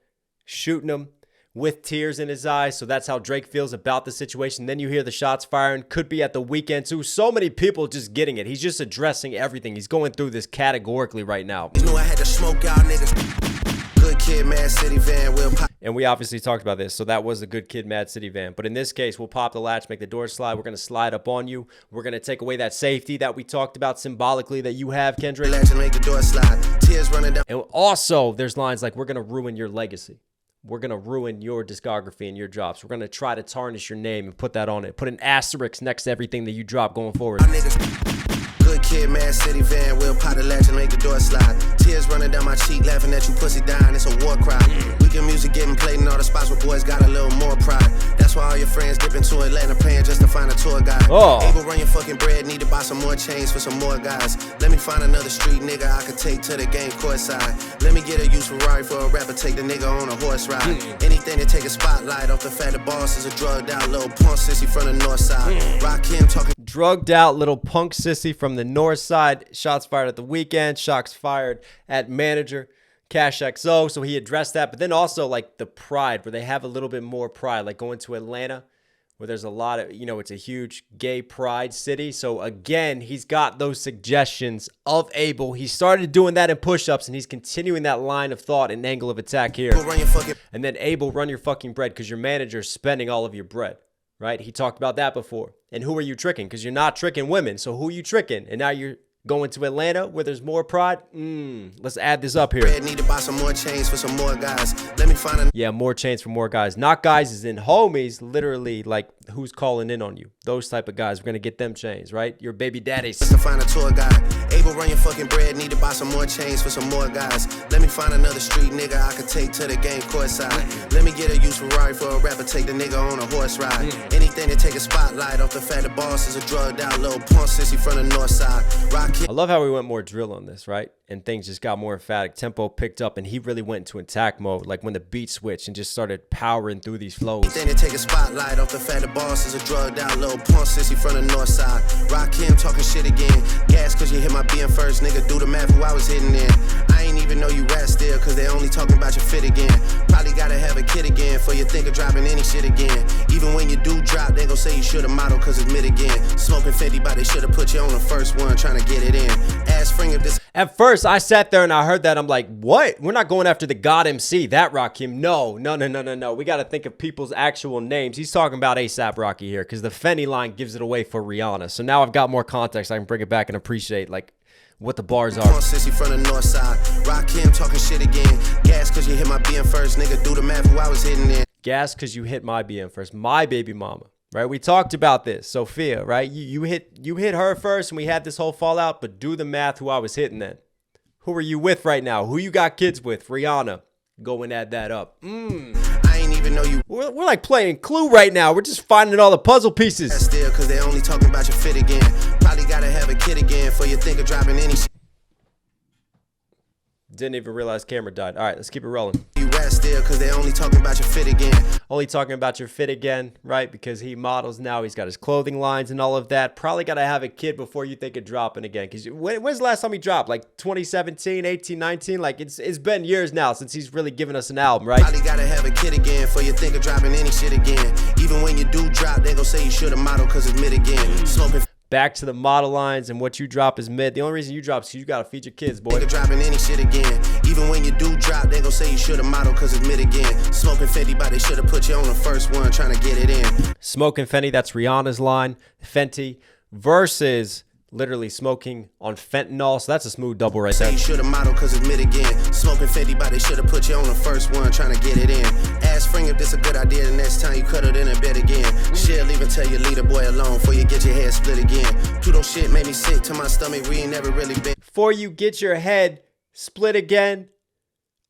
[SPEAKER 1] shooting him with tears in his eyes. So that's how Drake feels about the situation. Then you hear the shots firing. Could be at the weekend too. So many people just getting it. He's just addressing everything. He's going through this categorically right now.
[SPEAKER 3] You know I had to smoke y'all niggas. Good kid, mad city van, we'll pop.
[SPEAKER 1] And we obviously talked about this. So that was a good kid, mad city van. But in this case, we'll pop the latch, make the door slide. We're going to slide up on you. We're going to take away that safety that we talked about symbolically that you have, Kendrick.
[SPEAKER 3] Latch and make the door slide. Tears running down.
[SPEAKER 1] And also, there's lines like, we're going to ruin your legacy. We're going to ruin your discography and your drops. We're going to try to tarnish your name and put that on it. Put an asterisk next to everything that you drop going forward.
[SPEAKER 3] Good kid, mad city van, we'll pop the latch and make the door slide. Tears running down my cheek, laughing at you pussy dying, it's a war cry. Weekend music getting played in all the spots where boys got a little more pride. That's why all your friends dip into Atlanta paying just to find a tour guide. Able run your fucking bread, need to buy some more chains for some more guys. Let me find another street nigga I could take to the game courtside. Let me get a used Ferrari for a rapper, take the nigga on a horse ride. Anything to take a spotlight off the fact the boss is a drugged out little punk sissy from the north side. Rocky and talking.
[SPEAKER 1] Drugged out little punk sissy from the north side. Shots fired at the weekend. Shots fired at manager Cash XO. So he addressed that. But then also like the pride, where they have a little bit more pride, like going to Atlanta, where there's a lot of, it's a huge gay pride city. So again, he's got those suggestions of Abel. He started doing that in push-ups, and he's continuing that line of thought and angle of attack here. And then Abel, run your fucking bread, because your manager's spending all of your bread. Right? He talked about that before. And who are you tricking? Because you're not tricking women. So who are you tricking? And now you're going to Atlanta where there's more pride. Let's add this up here.
[SPEAKER 3] Need to buy some more chains for some more guys. Let me find
[SPEAKER 1] yeah, more chains for more guys. Not guys as in homies. Literally, like, who's calling in on you? Those type of guys. We're going to get them chains, right? Your baby daddies.
[SPEAKER 3] To find a tour guide. Able run your fucking bread. Need to buy some more chains for some more guys. Let me find another street nigga I could take to the game courtside. Let me get a used Ferrari for a rapper, take the nigga on a horse ride. Anything to take a spotlight off the fact the boss is a drugged out little punk sissy from the north side.
[SPEAKER 1] I love how we went more drill on this, right? And things just got more emphatic. Tempo picked up, and he really went into attack mode, like when the beat switched and just started powering through these flows.
[SPEAKER 3] Then they take a spotlight off the fact the boss is a drugged out little punk sissy from the north side. Rocky and talking shit again. Gas cause you hit my being first, nigga. Do the math who I was hitting in. I ain't even know you rap still, cause they only talking about your fit again. Probably gotta have a kid again for you think of dropping any shit again. Even when you do drop, they gon' say you should've modeled cause it's mid again. Smoking 50, but they should've put you on the first one trying to get it in. Ass fring if this.
[SPEAKER 1] At first, I sat there and I heard that. I'm like, what? We're not going after the God MC, that Rakim. No. We got to think of people's actual names. He's talking about A$AP Rocky here, because the Fenny line gives it away for Rihanna. So now I've got more context. I can bring it back and appreciate, like, what the bars are.
[SPEAKER 3] Sissy from the north side. Rakim talking shit again. Gas cause you hit my being first, nigga. Do the math who I was hitting in.
[SPEAKER 1] Gas cause you hit my BM first. My baby mama. Right, we talked about this, Sophia, right? You hit her first, and we had this whole fallout. But do the math, who I was hitting then. Who are you with right now? Who you got kids with? Rihanna. Go and add that up.
[SPEAKER 3] I ain't even know you.
[SPEAKER 1] We're like playing Clue right now. We're just finding all the puzzle pieces.
[SPEAKER 3] Still, cause they only talking about your fit again. Probably gotta have a kid again for you think of dropping any.
[SPEAKER 1] Didn't even realize camera died. All right, let's keep it rolling.
[SPEAKER 3] You rat still, cause they only talking about your fit again.
[SPEAKER 1] Only talking about your fit again, right? Because he models now. He's got his clothing lines and all of that. Probably got to have a kid before you think of dropping again. Because when's the last time he dropped? Like 2017, 18, 19? Like it's been years now since he's really given us an album, right?
[SPEAKER 3] Probably gotta have a kid again before you think of dropping any shit again. Even when you do drop, they gon' say you should've modeled cause it's mid again. Smoking
[SPEAKER 1] Back to the model lines, and what you drop is mid. The only reason you drop is because you got to feed your kids, boy.
[SPEAKER 3] nigga dropping any shit again. Even when you do drop, they gon' say you should've modeled cause it's mid again. Smoking Fenty, but they should've put you on the first one trying to get it in.
[SPEAKER 1] Smoking Fenty, that's Rihanna's line. Fenty versus literally smoking on fentanyl. So that's a smooth double right there.
[SPEAKER 3] Say you should've modeled cause it's mid again. Smoking Fenty, but they should've put you on the first one trying to get it in. Ask Spring if this a good idea the next time you cut it in a bed again. Shit, even tell your leader boy alone before you get your head split again. Pluto shit made me sick to my stomach, we ain't never really been.
[SPEAKER 1] Before you get your head split again.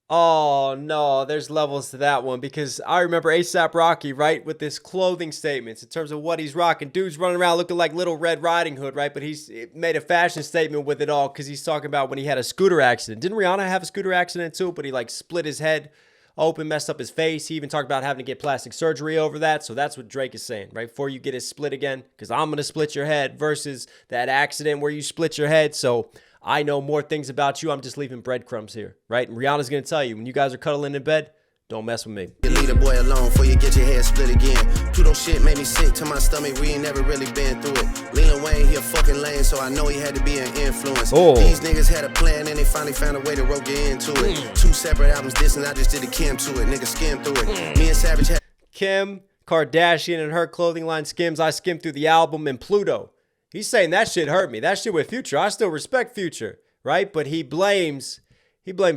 [SPEAKER 1] Oh no, there's levels to that one, because I remember ASAP Rocky, right, with this clothing statements in terms of what he's rocking. Dude's running around looking like Little Red Riding Hood, right? But he's made a fashion statement with it all because he's talking about when he had a scooter accident. Didn't Rihanna have a scooter accident too? But he like split his head open, messed up his face. He even talked about having to get plastic surgery over that. So that's what Drake is saying, right? Before you get it split again, because I'm going to split your head versus that accident where you split your head. So I know more things about you. I'm just leaving breadcrumbs here, right? And Rihanna's going to tell you, when you guys are cuddling in bed, don't mess with me.
[SPEAKER 3] Your leader boy alone before you get your head split again. Pluto shit made me sick to my stomach, we ain't never really been through it. Lil Wayne, he a fucking lame, so I know he had to be an influence.
[SPEAKER 1] Oh.
[SPEAKER 3] These niggas had a plan and they finally found a way to rope you into it. Two separate albums dissing, I just did a Kim to it. Nigga skim through it. Me and Savage had
[SPEAKER 1] Kim Kardashian and her clothing line Skims. I skimmed through the album. And Pluto, he's saying that shit hurt me. That shit with Future. I still respect Future, right? But he blames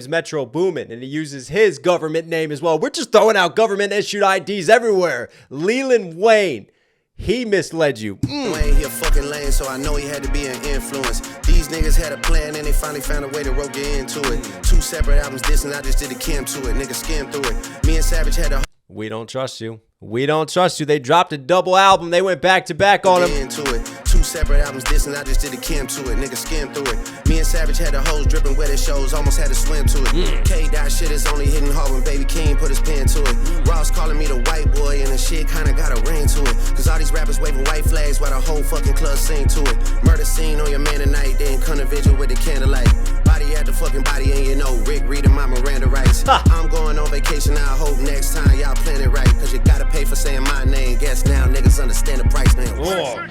[SPEAKER 1] Metro Boomin, and he uses his government name as well. We're just throwing out government issued IDs everywhere. Leland Wayne, he misled you.
[SPEAKER 3] Wayne, he a fucking lame, so I know he had to be an influence. These niggas had a plan and they finally found a way to rope you into it. Two separate albums dissing, I just did a Kim to it. Nigga skim through it. Me and Savage had a
[SPEAKER 1] We don't trust you. We don't trust you. They dropped a double album. They went back to back on him.
[SPEAKER 3] into it. Two separate albums dissing, I just did a Kim to it. Nigga skim through it. Me and Savage had the hose dripping wet at shows, almost had to swim to it. K-Dot shit is only hitting hard when Baby King put his pen to it. Ross calling me the white boy, and the shit kinda got a ring to it. Cause all these rappers waving white flags while the whole fucking club sing to it. Murder scene on your man tonight, then come to vigil with the candlelight. Body at the fucking body, and you know Rick reading my Miranda rights. I'm going on vacation, I hope next time y'all plan it right. Cause you gotta pay for saying my name. Guess now niggas understand the price now.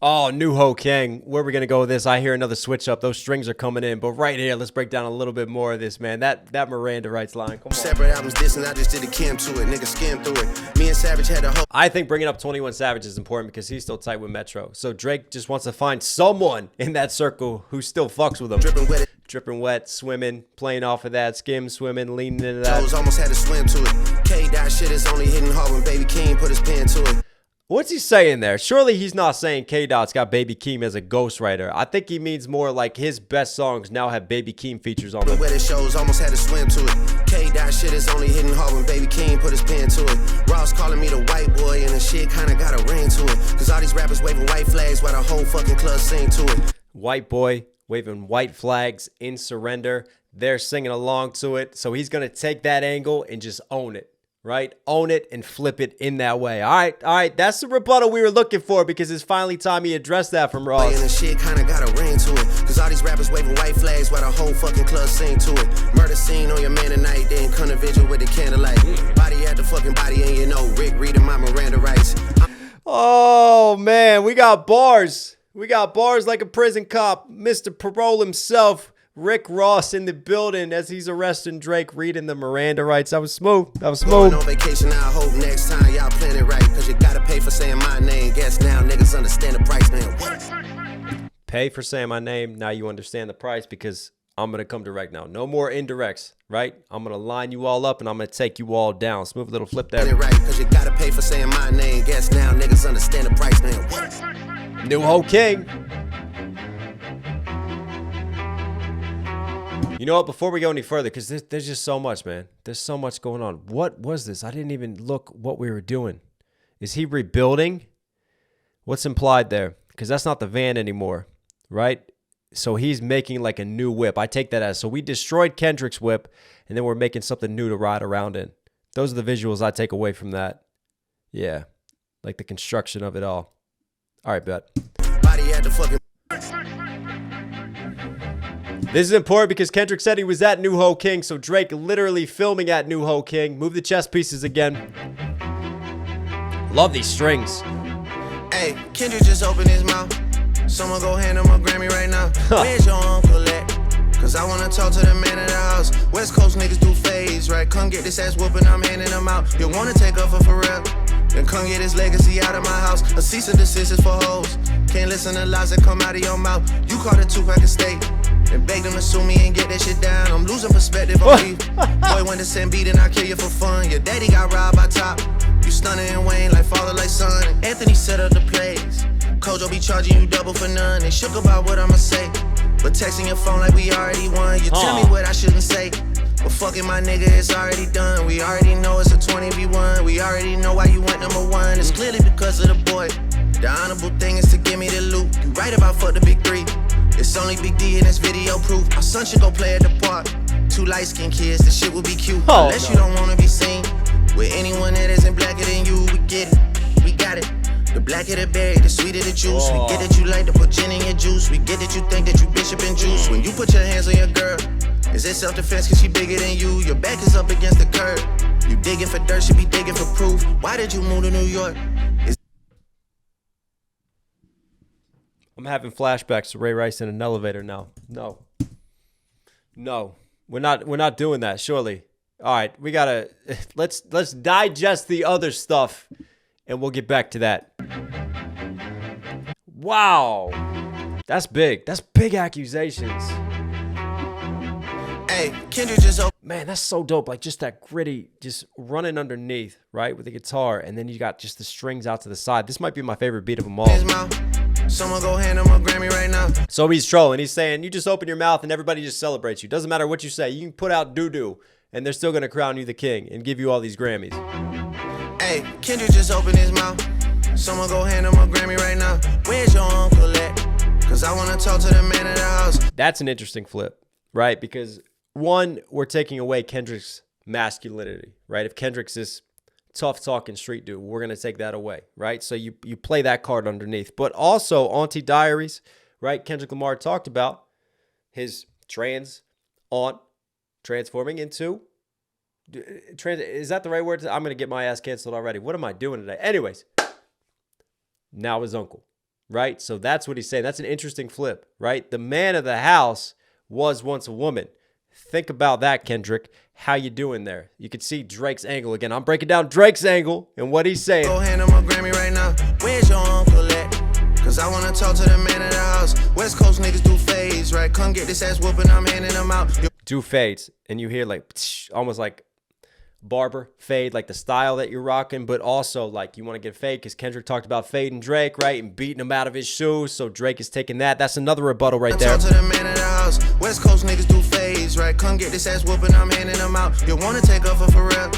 [SPEAKER 1] Oh, New Ho Kang. Where are we going to go with this? I hear another switch up. Those strings are coming in. But right here, let's break down a little bit more of this, man. That Miranda rights line. Come on.
[SPEAKER 3] Separate albums dissing, I just did a Kim to it. Nigga skim through it. Me and Savage had a whole
[SPEAKER 1] I think bringing up 21 Savage is important because he's still tight with Metro. So Drake just wants to find someone in that circle who still fucks with him.
[SPEAKER 3] dripping wet.
[SPEAKER 1] Dripping wet, swimming, playing off of that, skim, swimming, leaning into that.
[SPEAKER 3] Shows almost had to swim to it. K-Dot shit is only hitting hard when Baby King put his pen to it.
[SPEAKER 1] What's he saying there? Surely he's not saying K-Dot's got Baby Keem as a ghostwriter. I think he means more like his best songs now have Baby Keem features on them.
[SPEAKER 3] Where the shows almost had to swim to it. K-Dot shit is only hitting hard when Baby King put his pen to it. Ross calling me the white boy, and the shit kinda got a ring to it. Cause all these rappers waving white flags while the whole fucking club sing to it.
[SPEAKER 1] White boy waving white flags in surrender. They're singing along to it. So he's going to take that angle and just own it, right? Own it and flip it in that way. All right. That's the rebuttal we were looking for because it's finally time he addressed that from Ross.
[SPEAKER 3] And the shit kinda got a ring to it. Cause all these rappers waving white flags while the whole fucking club sing to it. Murder scene on your man tonight, then come to vigil with the candlelight. Body at the fucking body, and you know Rick reading my Miranda rights.
[SPEAKER 1] Oh, man. We got bars. We got bars like a prison cop. Mr. Parole himself, Rick Ross, in the building as he's arresting Drake, reading the Miranda rights. That was smooth.
[SPEAKER 3] Going on vacation, I hope next time y'all plan it right. Cause you gotta pay for saying my name. Guess now niggas understand the price now.
[SPEAKER 1] Pay for saying my name. Now you understand the price because I'm going to come direct now. No more indirects, right? I'm going to line you all up and I'm going to take you all down. Smooth little flip there.
[SPEAKER 3] Right, cause you gotta pay for saying my name. Guess now niggas understand the price now.
[SPEAKER 1] New Ho King. You know what? Before we go any further, because there's just so much, man. There's so much going on. What was this? I didn't even look what we were doing. Is he rebuilding? What's implied there? Because that's not the van anymore, right? So he's making like a new whip. I take that as, so we destroyed Kendrick's whip, and then we're making something new to ride around in. Those are the visuals I take away from that. Yeah, like the construction of it all. All right, bet.
[SPEAKER 3] Body at the fucking.
[SPEAKER 1] This is important because Kendrick said he was at New Ho King, so Drake literally filming at New Ho King. Move the chess pieces again. Love these strings.
[SPEAKER 3] Hey, Kendrick just opened his mouth. Someone go hand him a Grammy right now. Where's your uncle at? Cause I wanna talk to the man of the house. West Coast niggas do phase, right? Come get this ass whooping, I'm handing them out. You wanna take off for real? Then come get his legacy out of my house. A cease and desist is for hoes. Can't listen to lies that come out of your mouth. You call it Tupac a state. And beg them to sue me and get that shit down. I'm losing perspective on beef. Boy went to send beat and I kill you for fun. Your daddy got robbed by Top. You stunning and Wayne like father like son. Anthony set up the plays. Kojo be charging you double for none. They shook about what I'ma say. But texting your phone like we already won. You tell me what I shouldn't say. But fucking my nigga, it's already done. We already know it's a 20v1. We already know why you went #1. It's clearly because of the boy. The honorable thing is to give me the loot. You right about fuck the big three. It's only Big D in this video proof. Our son should go play at the park. 2 light-skinned kids, this shit would be cute. Unless you don't wanna be seen with anyone that isn't blacker than you. We get it, we got it. The blacker the berry, the sweeter the juice. We get that you like to put gin in your juice. We get that you think that you bishop and juice. When you put your hands on your girl, is it self-defense cause she bigger than you? Your back is up against the curb. You digging for dirt, she be digging for proof. Why did you move to New York?
[SPEAKER 1] I'm having flashbacks to Ray Rice in an elevator now. No, we're not doing that. Surely. All right, we gotta let's digest the other stuff, and we'll get back to that. Wow, that's big. That's big accusations.
[SPEAKER 3] Hey, Kendrick just
[SPEAKER 1] man, that's so dope. Like just that gritty, just running underneath, right, with the guitar, and then you got just the strings out to the side. This might be my favorite beat of them all.
[SPEAKER 3] Someone go hand him a Grammy right now.
[SPEAKER 1] So he's trolling. He's saying, you just open your mouth and everybody just celebrates you. Doesn't matter what you say. You can put out doo-doo and they're still going to crown you the king and give you all these Grammys.
[SPEAKER 3] Hey, Kendrick just opened his mouth. Someone go hand him a Grammy right now. Where's your uncle at? Cause I want to talk to the man of the house.
[SPEAKER 1] That's an interesting flip, right? Because one, we're taking away Kendrick's masculinity, right? If Kendrick's this tough talking street dude, we're going to take that away, right? So you play that card underneath. But also Auntie Diaries, right? Kendrick Lamar talked about his trans aunt transforming into is that the right word? I'm going to get my ass canceled already. What am I doing today? Anyways, now his uncle, right? So that's what he's saying. That's an interesting flip, right? The man of the house was once a woman. Think about that, Kendrick. How you doing there? You can see Drake's angle again. I'm breaking down Drake's angle and what he's saying.
[SPEAKER 3] Go hand him a Grammy right now. Where's your uncle at? Cause I wanna talk to the man of the house. West Coast niggas do phase, right? Come get this ass whooping, I'm handing them out.
[SPEAKER 1] Do fades, and you hear like almost like barber fade, like the style that you're rocking, but also like you want to get fade because Kendrick talked about fading Drake, right, and beating him out of his shoes. So Drake is taking that. That's another rebuttal right there.
[SPEAKER 3] Talk to the man of the house. West Coast niggas do phase, right? Come get this ass whooping, I'm handing them out. You wanna take off for real?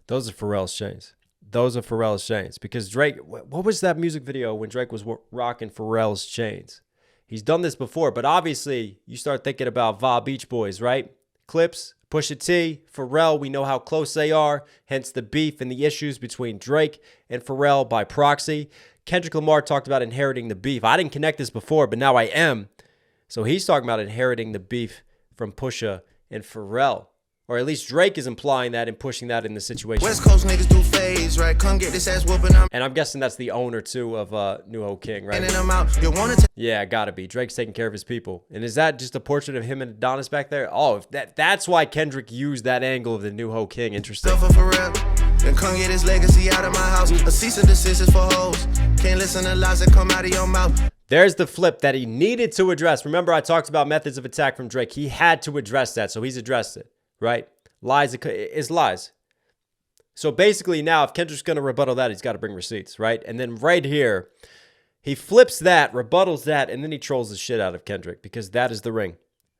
[SPEAKER 1] Those are Pharrell's chains. Those are Pharrell's chains because Drake. What was that music video when Drake was rocking Pharrell's chains? He's done this before, but obviously you start thinking about Va Beach Boys, right? Clips, Pusha T, Pharrell, we know how close they are, hence the beef and the issues between Drake and Pharrell by proxy. Kendrick Lamar talked about inheriting the beef. I didn't connect this before, but now I am. So he's talking about inheriting the beef from Pusha and Pharrell. Or at least Drake is implying that and pushing that in the situation.
[SPEAKER 3] West Coast niggas do phase, right? Come get this ass whooping.
[SPEAKER 1] And I'm guessing that's the owner, too, of New Ho King, right?
[SPEAKER 3] Out.
[SPEAKER 1] Yeah, gotta be. Drake's taking care of his people. And is that just a portrait of him and Adonis back there? Oh, that's why Kendrick used that angle of the New Ho King. Interesting.
[SPEAKER 3] Then come get his legacy out of my house. A cease and desist is for hoes. Can't listen to lies that come out of your mouth.
[SPEAKER 1] There's the flip that he needed to address. Remember, I talked about methods of attack from Drake. He had to address that, so he's addressed it. Right? Lies is lies. So basically now, if Kendrick's going to rebuttal that, he's got to bring receipts, right? And then right here, he flips that, rebuttals that, and then he trolls the shit out of Kendrick because that is the ring.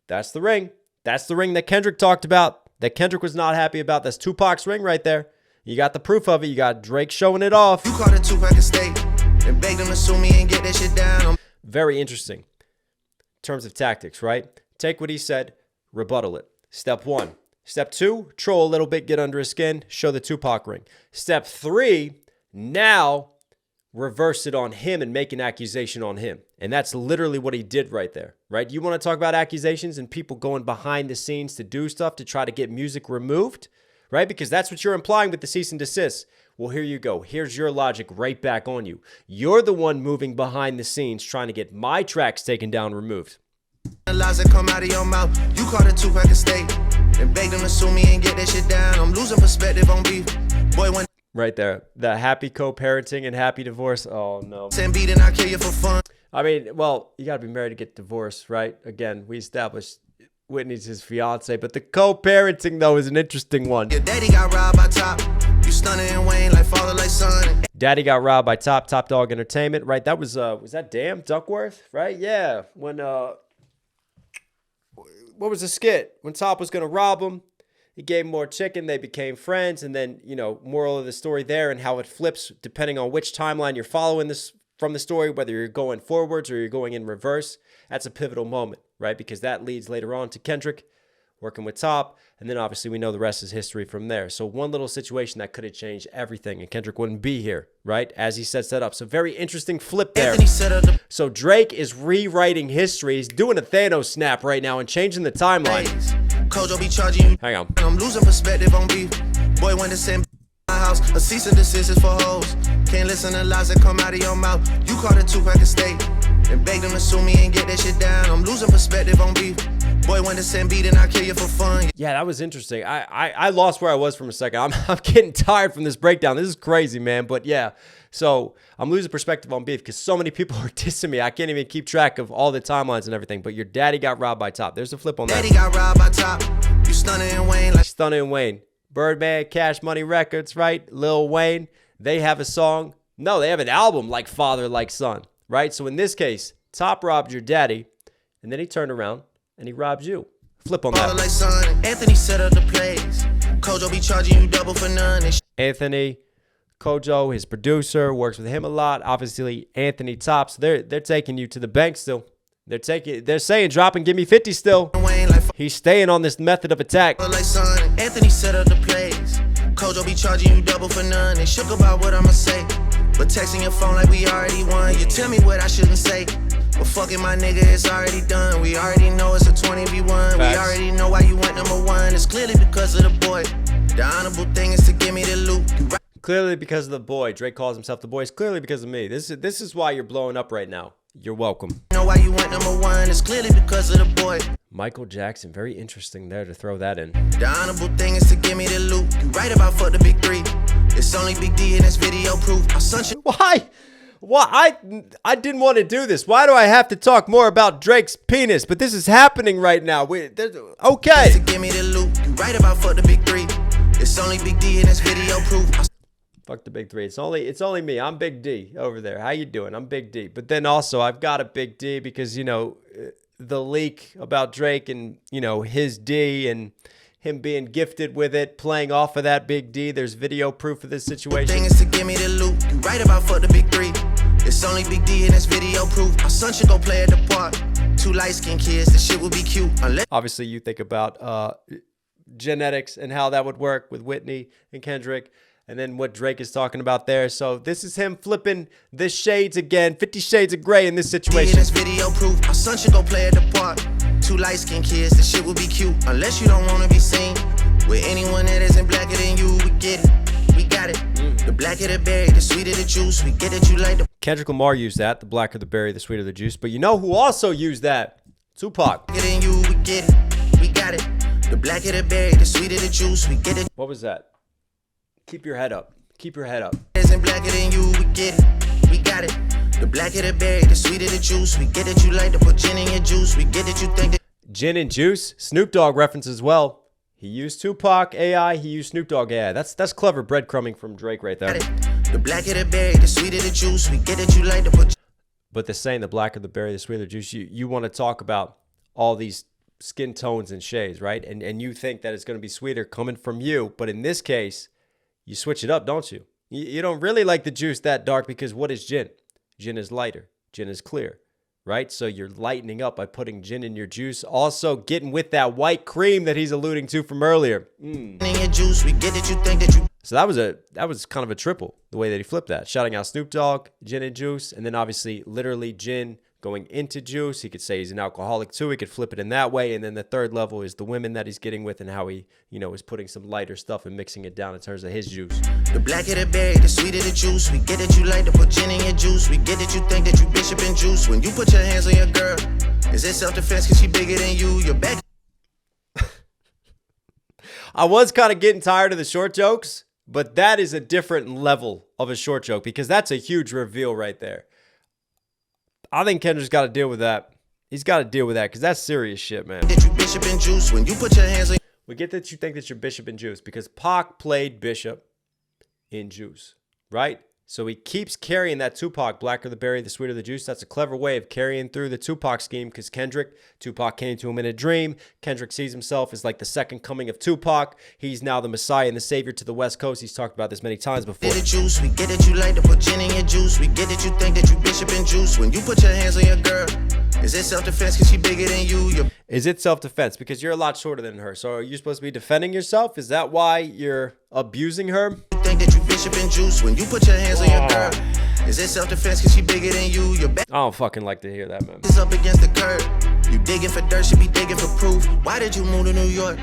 [SPEAKER 1] That's the ring. That's the ring that Kendrick talked about, that Kendrick was not happy about. That's Tupac's ring right there. You got the proof of it. You got Drake showing it off.
[SPEAKER 3] You called it Tupac a state and begged him to sue me and get that shit down.
[SPEAKER 1] Very interesting. terms of tactics, right? Take what he said, rebuttal it. Step 1. Step 2, troll a little bit, get under his skin, show the Tupac ring. Step 3, now reverse it on him and make an accusation on him. And that's literally what he did right there, right? You want to talk about accusations and people going behind the scenes to do stuff to try to get music removed, right? Because that's what you're implying with the cease and desist. Well, here you go. Here's your logic right back on you. You're the one moving behind the scenes trying to get my tracks taken down, removed.
[SPEAKER 3] The lies that come out of your mouth, you call it Tupac a state. And beg them to sue me and get that shit down. I'm losing perspective on beef. Boy, when
[SPEAKER 1] right there, the happy co-parenting and happy divorce. Oh no.
[SPEAKER 3] send beat and I kill you for fun.
[SPEAKER 1] I mean, well, you gotta be married to get divorced, right? Again, we established Whitney's his fiance, but the co-parenting though is an interesting one.
[SPEAKER 3] Your daddy got robbed by Top. You stunning and Wayne like father like son.
[SPEAKER 1] Daddy got robbed by Top Dog Entertainment, right? That was that Damn Duckworth, right? Yeah, when what was the skit? When Top was gonna rob him, he gave him more chicken, they became friends, and then, you know, moral of the story there and how it flips depending on which timeline you're following this from the story, whether you're going forwards or you're going in reverse. That's a pivotal moment, right? Because that leads later on to Kendrick working with Top, and then obviously we know the rest is history from there. So one little situation that could have changed everything, and Kendrick wouldn't be here, right? As he sets that up. So very interesting flip there. So Drake is rewriting history. He's doing a Thanos snap right now and changing the timeline.
[SPEAKER 3] Kojo be charging you.
[SPEAKER 1] Hang on.
[SPEAKER 3] I'm losing perspective on beef. Boy, when to send my house, a cease and desist is for hoes. Can't listen to lies that come out of your mouth. You call it Tupac a state. And beg them to sue me and get that shit down. I'm losing perspective on beef. Boy, when to send beat and I kill you for fun.
[SPEAKER 1] Yeah, that was interesting. I lost where I was for a second. I'm getting tired from this breakdown. This is crazy, man. But yeah, so I'm losing perspective on beef because so many people are dissing me. I can't even keep track of all the timelines and everything. But your daddy got robbed by Top. There's a flip on that.
[SPEAKER 3] Daddy got robbed by Top. You stunning and Wayne like
[SPEAKER 1] Stunning Wayne. Birdman, Cash Money Records, right? Lil Wayne. They have a song. No, they have an album like Father, Like Son, right? So in this case, Top robbed your daddy, and then he turned around and he robbed you. Flip on
[SPEAKER 3] father
[SPEAKER 1] that.
[SPEAKER 3] like son. Anthony set up the plays. Kojo be charging you double for none. And
[SPEAKER 1] Anthony, Kojo, his producer, works with him a lot. Obviously, Anthony Tops. They're taking you to the bank still. They're saying drop and give me 50 still.
[SPEAKER 3] Wayne like
[SPEAKER 1] He's staying on this method of attack.
[SPEAKER 3] father like son. Anthony set up the plays. Kojo be charging you double for none. And shook about what I'ma say. But texting your phone like we already won. You tell me what I shouldn't say. But fucking my nigga, it's already done. We already know it's a 20v1.
[SPEAKER 1] Facts.
[SPEAKER 3] We already know why you went number one. It's clearly because of the boy. The honorable thing is to give me the loot. You right
[SPEAKER 1] Clearly because of the boy. Drake calls himself the boy. It's clearly because of me. This is why you're blowing up right now. You're welcome.
[SPEAKER 3] know why you went number one. It's clearly because of the boy.
[SPEAKER 1] Michael Jackson. Very interesting there to throw that in.
[SPEAKER 3] The honorable thing is to give me the loot. You right about fuck the big three. It's only Big D in this video proof. Our son should
[SPEAKER 1] Why? I didn't want to do this. Why do I have to talk more about Drake's penis? But this is happening right now. Okay.
[SPEAKER 3] to give me the loot. You right about fuck the big three. It's only Big D in this video proof.
[SPEAKER 1] Fuck the big three. It's only me. I'm Big D over there. How you doing? I'm Big D. But then also I've got a Big D because, you know, the leak about Drake and, you know, his D and him being gifted with it, playing off of that Big D. There's video proof of this situation.
[SPEAKER 3] Thing is to give me the loot. You right about fuck the big three. It's only Big D in this video proof. Our son should go play at the park. Two light-skinned kids, this shit would be cute. Unless
[SPEAKER 1] Obviously, you think about genetics and how that would work with Whitney and Kendrick, and then what Drake is talking about there. So this is him flipping the shades again, 50 Shades of Grey in this
[SPEAKER 3] in
[SPEAKER 1] situation.
[SPEAKER 3] this video proof. Our son should go play at the park. Two light-skinned kids, this shit would be cute. Unless you don't wanna be seen with anyone that isn't blacker than you. We get it, we got it. The blacker the berry, the sweeter the juice. We get it, you like the
[SPEAKER 1] Kendrick Lamar used that, the blacker the berry, the sweeter the juice. But you know who also used that? Tupac.
[SPEAKER 3] blacker than you. We get it, we got it. The blacker the berry, the sweeter the juice. We get it,
[SPEAKER 1] What was that? Keep your head up. Keep your head up.
[SPEAKER 3] isn't blacker than you. We get it, we got it. The blacker the berry, the sweeter the juice. We get it, you like to put gin in your juice. We get it, you think that
[SPEAKER 1] Gin and Juice, Snoop Dogg reference as well. He used Tupac AI, he used Snoop Dogg AI. That's clever breadcrumbing from Drake right there.
[SPEAKER 3] the blacker the berry, the sweeter the juice. We get it, you like to put
[SPEAKER 1] But the saying, the blacker the berry, the sweeter the juice, you want to talk about all these skin tones and shades, right? And you think that it's going to be sweeter coming from you. But in this case, you switch it up, don't you? You don't really like the juice that dark because what is gin? Gin is lighter. Gin is clear, right? So you're lightening up by putting gin in your juice. Also getting with that white cream that he's alluding to from earlier. So that was kind of a triple, the way that he flipped that. Shouting out Snoop Dogg, gin and juice, and then obviously literally gin going into juice. He could say he's an alcoholic too. He could flip it in that way. And then the third level is the women that he's getting with and how he, is putting some lighter stuff and mixing it down in terms of his juice.
[SPEAKER 3] The blacker the berry, the sweeter the juice. We get that you like to put gin in your juice. We get that you think that you bishop in juice. When you put your hands on your girl, is it self-defense because she bigger than you? Your back.
[SPEAKER 1] I was kind of getting tired of the short jokes, but that is a different level of a short joke because that's a huge reveal right there. I think Kendrick's got to deal with that. He's got to deal with that because that's serious shit, man.
[SPEAKER 3] That you bishop in juice when you put your hands on.
[SPEAKER 1] We get that you think that you're Bishop in juice because Pac played Bishop in juice, right? So he keeps carrying that Tupac, blacker the berry, the sweeter the juice. That's a clever way of carrying through the Tupac scheme because Tupac came to him in a dream. Kendrick sees himself as like the second coming of Tupac. He's now the Messiah and the Savior to the West Coast. He's talked about this many times before.
[SPEAKER 3] The juice. We get that you like to put gin in your juice. We get that you think that you Bishop in juice. When you put your hands on your girl, is it self-defense because she bigger than you?
[SPEAKER 1] Is it self-defense? Because you're a lot shorter than her. So are you supposed to be defending yourself? Is that why you're abusing her?
[SPEAKER 3] Think that you bishop in juice when you put your hands on your girl. Is it self-defense because she bigger than you? Your back
[SPEAKER 1] I don't fucking like to hear that, man.
[SPEAKER 3] is up against the curb. You digging for dirt, she be digging for proof. Why did you move to New York?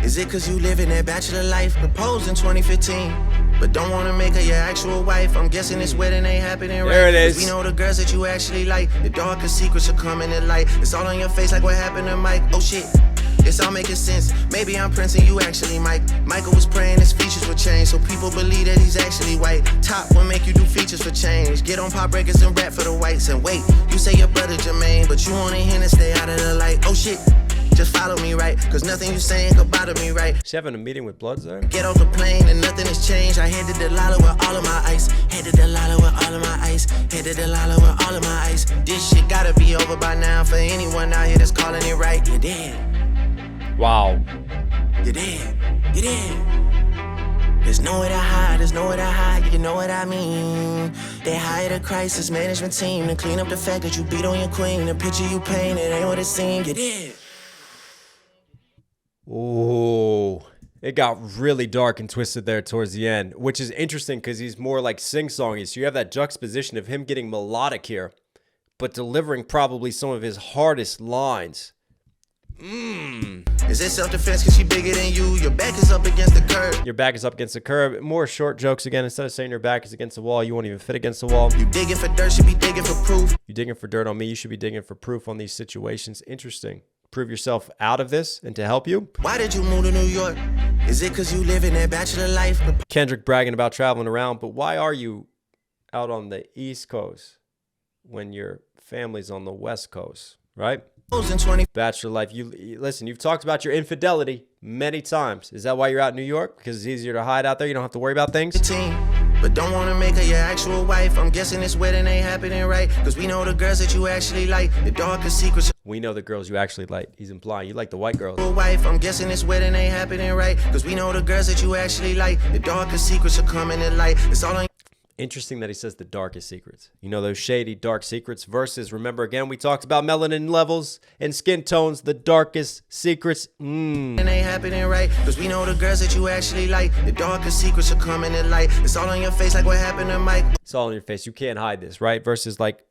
[SPEAKER 3] Is it because you living that bachelor life? Proposed in 2015, but don't want to make her your actual wife. I'm guessing this wedding ain't happening right.
[SPEAKER 1] There it is.
[SPEAKER 3] We know the girls that you actually like. The darkest secrets are coming to light. It's all on your face like what happened to Mike. Oh shit. It's all making sense. Maybe I'm Prince and you actually Mike. Michael was praying his features would change, so people believe that he's actually white. Top will make you do features for change. Get on pop breakers and rap for the whites. And wait, you say your brother Jermaine, but you only him to stay out of the light. Oh shit, just follow me right, cause nothing you saying could bother me right.
[SPEAKER 1] She's having a meeting with Bloods there?
[SPEAKER 3] Get off the plane and nothing has changed. I headed to Delilah with all of my ice. Headed to Delilah with all of my ice. Headed to Delilah with all of my ice. This shit gotta be over by now for anyone out here that's calling it right. You're dead.
[SPEAKER 1] Wow.
[SPEAKER 3] You're dead. You're dead. There's nowhere to hide. There's nowhere to hide. You know what I mean. They hired a crisis management team to clean up the fact that you beat on your queen. The picture you paint, it ain't what it seemed. You're dead.
[SPEAKER 1] Ooh. It got really dark and twisted there towards the end, which is interesting because he's more like sing-songy. So you have that juxtaposition of him getting melodic here, but delivering probably some of his hardest lines.
[SPEAKER 3] Is it self-defense because she bigger than you? Your back is up against the curb.
[SPEAKER 1] Your back is up against the curb. More short jokes again. Instead of saying your back is against the wall, you won't even fit against the wall.
[SPEAKER 3] You digging for dirt, should be digging for proof.
[SPEAKER 1] You digging for dirt on me, you should be digging for proof on these situations. Interesting. Prove yourself out of this and to help you.
[SPEAKER 3] Why did you move to New York? Is it because you live in that bachelor life?
[SPEAKER 1] Kendrick bragging about traveling around, but why are you out on the East Coast when your family's on the West Coast, right? Bachelor life. You listen, you've talked about your infidelity many times. Is that why you're out in New York? Because it's easier to hide out there. You don't have to worry about things.
[SPEAKER 3] But don't want to make her your actual wife. I'm guessing this wedding ain't happening right. Because we know the girls that you actually like. The darkest secrets.
[SPEAKER 1] We know the girls you actually like. He's implying you like the white girls.
[SPEAKER 3] Wife, I'm guessing this wedding ain't happening right. Because we know the girls that you actually like. The darkest secrets are coming to light. It's all on.
[SPEAKER 1] Interesting that he says the darkest secrets. You know, those shady, dark secrets versus, remember again, we talked about melanin levels and skin tones, the darkest secrets.
[SPEAKER 3] It ain't happening right, because we know the girls that you actually like. The darkest secrets are coming to light. It's all on your face like what happened to Mike.
[SPEAKER 1] It's all on your face. You can't hide this, right? Versus like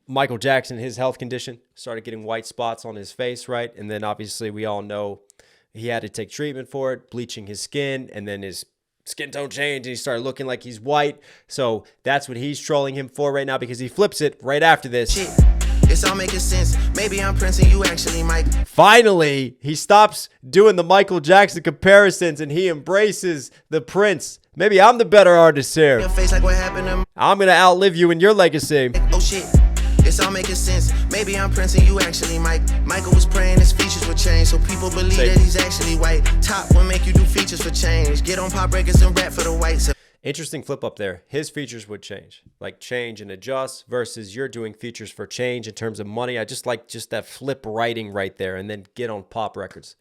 [SPEAKER 1] Michael Jackson, his health condition, started getting white spots on his face, right? And then obviously we all know he had to take treatment for it, bleaching his skin, and then his skin tone changed and he started looking like he's white. So that's what he's trolling him for right now because he flips it right after this.
[SPEAKER 3] Shit. It's all making sense. Maybe I'm Prince and you actually Mike.
[SPEAKER 1] Finally, he stops doing the Michael Jackson comparisons and he embraces the Prince. Maybe I'm the better artist here.
[SPEAKER 3] Your face like what happened to
[SPEAKER 1] I'm going to outlive you in your legacy.
[SPEAKER 3] Oh shit. It's all making sense. Maybe I'm Prince and you actually Mike. Michael was praying his features would change, so people believe that he's actually white. Top will make you do features for change. Get on pop breakers and rap for the whites.
[SPEAKER 1] Interesting flip up there. His features would change, like change and adjust versus you're doing features for change in terms of money. I just like that flip writing right there and then get on pop records.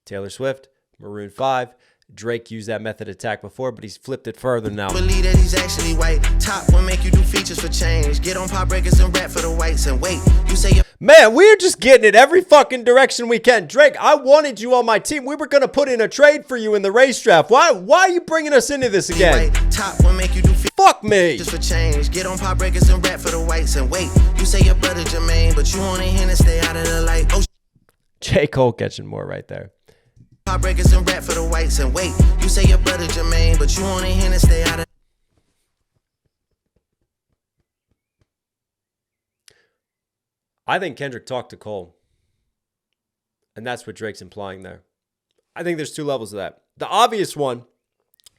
[SPEAKER 1] Taylor Swift, Maroon 5, Drake used that method of attack before, but he's flipped it further now.
[SPEAKER 3] Believe that he's actually white. Top will make you do features for change. Get on pop records and rap for the whites. And wait, you say you're
[SPEAKER 1] Man, we're just getting it every fucking direction we can. Drake, I wanted you on my team. We were going to put in a trade for you in the race draft. Why are you bringing us into this again?
[SPEAKER 3] white. Top will make you do
[SPEAKER 1] Fuck me.
[SPEAKER 3] features for change. Get on pop records and rap for the whites. And wait, you say your brother Jermaine, but you only him to stay out of the light. Oh,
[SPEAKER 1] J. Cole catching more right there.
[SPEAKER 3] pop records and rap for the whites. And wait, you say your brother Jermaine, but you only him to stay out of.
[SPEAKER 1] I think Kendrick talked to Cole. And that's what Drake's implying there. I think there's two levels of that. The obvious one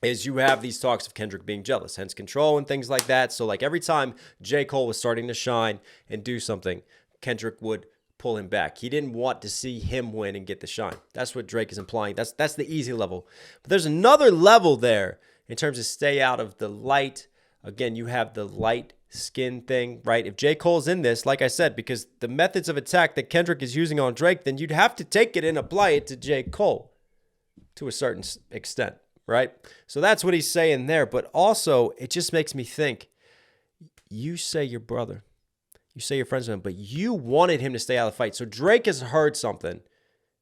[SPEAKER 1] is you have these talks of Kendrick being jealous, hence control and things like that. So like every time J. Cole was starting to shine and do something, Kendrick would pull him back. He didn't want to see him win and get the shine. That's what Drake is implying. That's the easy level. But there's another level there in terms of stay out of the light. Again, you have the light skin thing, right? If J. Cole's in this, like I said, because the methods of attack that Kendrick is using on Drake, then you'd have to take it and apply it to J. Cole to a certain extent, right? So that's what he's saying there. But also, it just makes me think, you say your brother, you say you're friends with him, but you wanted him to stay out of the fight. So Drake has heard something.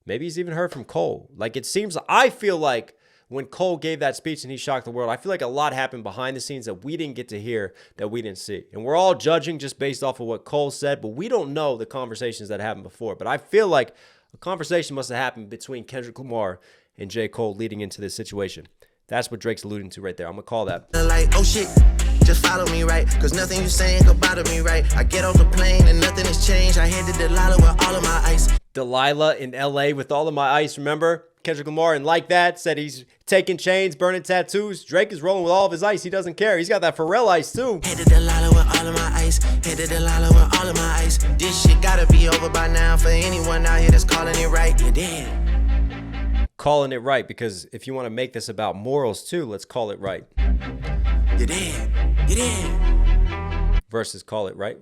[SPEAKER 1] Maybe he's even heard from Cole. Like it seems, I feel like when Cole gave that speech and he shocked the world, I feel like a lot happened behind the scenes that we didn't get to hear, that we didn't see. And we're all judging just based off of what Cole said, but we don't know the conversations that happened before. But I feel like a conversation must have happened between Kendrick Lamar and J. Cole leading into this situation. That's what Drake's alluding to right there. I'm going to call that.
[SPEAKER 3] Like, oh shit, just follow me, right? Cause nothing you saying could bother me, right? I get off the plane and nothing has changed. I head to Delilah with all of my ice.
[SPEAKER 1] Delilah in LA with all of my ice, remember? Kendrick Lamar, and like that, said he's taking chains, burning tattoos. Drake is rolling with all of his ice. He doesn't care. He's got that Pharrell ice, too.
[SPEAKER 3] Head to Delilah with all of my ice. Head to Delilah with all of my ice. This shit gotta be over by now for anyone out here that's calling it right. You're dead.
[SPEAKER 1] Calling it right, because if you want to make this about morals, too, let's call it right.
[SPEAKER 3] You're dead. You're dead.
[SPEAKER 1] Versus call it right?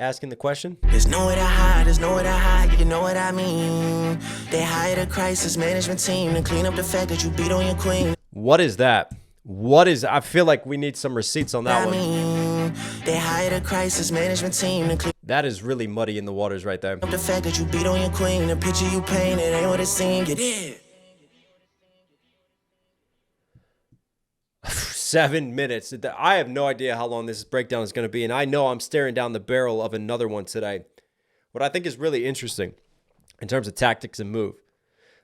[SPEAKER 1] Asking the question.
[SPEAKER 3] There's nowhere to hide, there's nowhere to hide, you know what I mean. They hired a crisis management team to clean up the fact that you beat on your queen.
[SPEAKER 1] What is that? I feel like we need some receipts on that one.
[SPEAKER 3] They hired a crisis management team to clean
[SPEAKER 1] That is really muddy in the waters right there.
[SPEAKER 3] up the fact that you beat on your queen. The picture you painted ain't what it seemed. You did.
[SPEAKER 1] 7 minutes. I have no idea how long this breakdown is going to be, and I know I'm staring down the barrel of another one today. What I think is really interesting in terms of tactics and move.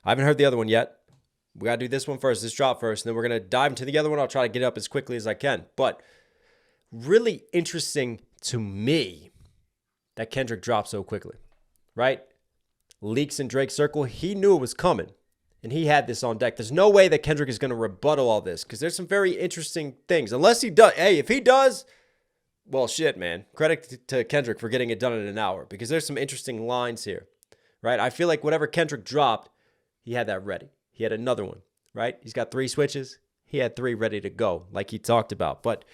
[SPEAKER 1] I haven't heard the other one yet. We got to do this one first, this drop first, and then we're going to dive into the other one. I'll try to get it up as quickly as I can. But really interesting to me that Kendrick dropped so quickly, right? Leaks in Drake's circle. He knew it was coming. And he had this on deck. There's no way that Kendrick is going to rebuttal all this because there's some very interesting things. Unless he does. Hey, if he does, well, shit, man. Credit to Kendrick for getting it done in an hour because there's some interesting lines here, right? I feel like whatever Kendrick dropped, he had that ready. He had another one, right? He's got 3 switches. He had 3 ready to go like he talked about. But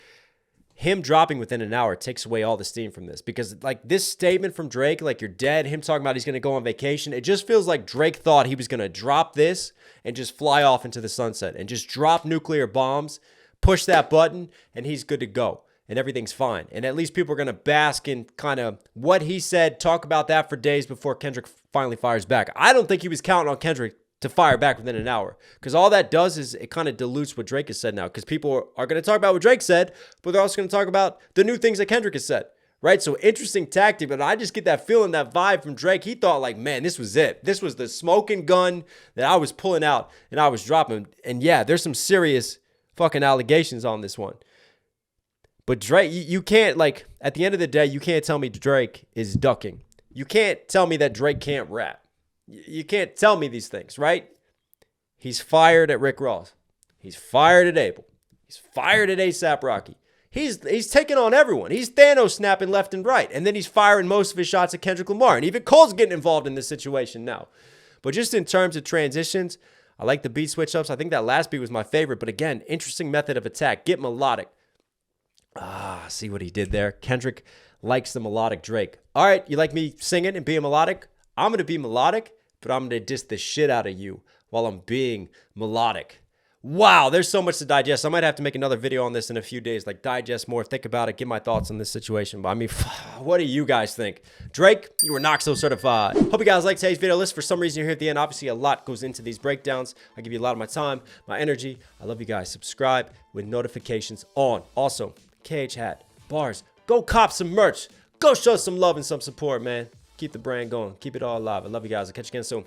[SPEAKER 1] him dropping within an hour takes away all the steam from this because like this statement from Drake, like you're dead, him talking about he's going to go on vacation, it just feels like Drake thought he was going to drop this and just fly off into the sunset and just drop nuclear bombs, push that button, and he's good to go and everything's fine. And at least people are going to bask in kind of what he said, talk about that for days before Kendrick finally fires back. I don't think he was counting on Kendrick to fire back within an hour. Because all that does is it kind of dilutes what Drake has said now. Because people are going to talk about what Drake said, but they're also going to talk about the new things that Kendrick has said. Right? So interesting tactic, but I just get that feeling, that vibe from Drake. He thought like, man, this was it. This was the smoking gun that I was pulling out and I was dropping. And yeah, there's some serious fucking allegations on this one. But Drake, you can't, like, at the end of the day, you can't tell me Drake is ducking. You can't tell me that Drake can't rap. You can't tell me these things, right? He's fired at Rick Ross. He's fired at Abel. He's fired at A$AP Rocky. He's taking on everyone. He's Thanos snapping left and right. And then he's firing most of his shots at Kendrick Lamar. And even Cole's getting involved in this situation now. But just in terms of transitions, I like the beat switch ups. I think that last beat was my favorite. But again, interesting method of attack. Get melodic. See what he did there. Kendrick likes the melodic Drake. All right, you like me singing and being melodic? I'm going to be melodic, but I'm going to diss the shit out of you while I'm being melodic. Wow, there's so much to digest. I might have to make another video on this in a few days, like digest more, think about it, give my thoughts on this situation. But I mean, what do you guys think? Drake, you were Knox Hill certified. Hope you guys like today's video. Listen, for some reason you're here at the end. Obviously, a lot goes into these breakdowns. I give you a lot of my time, my energy. I love you guys. Subscribe with notifications on. Also, KH hat, bars, go cop some merch. Go show some love and some support, man. Keep the brand going. Keep it all alive. I love you guys. I'll catch you again soon.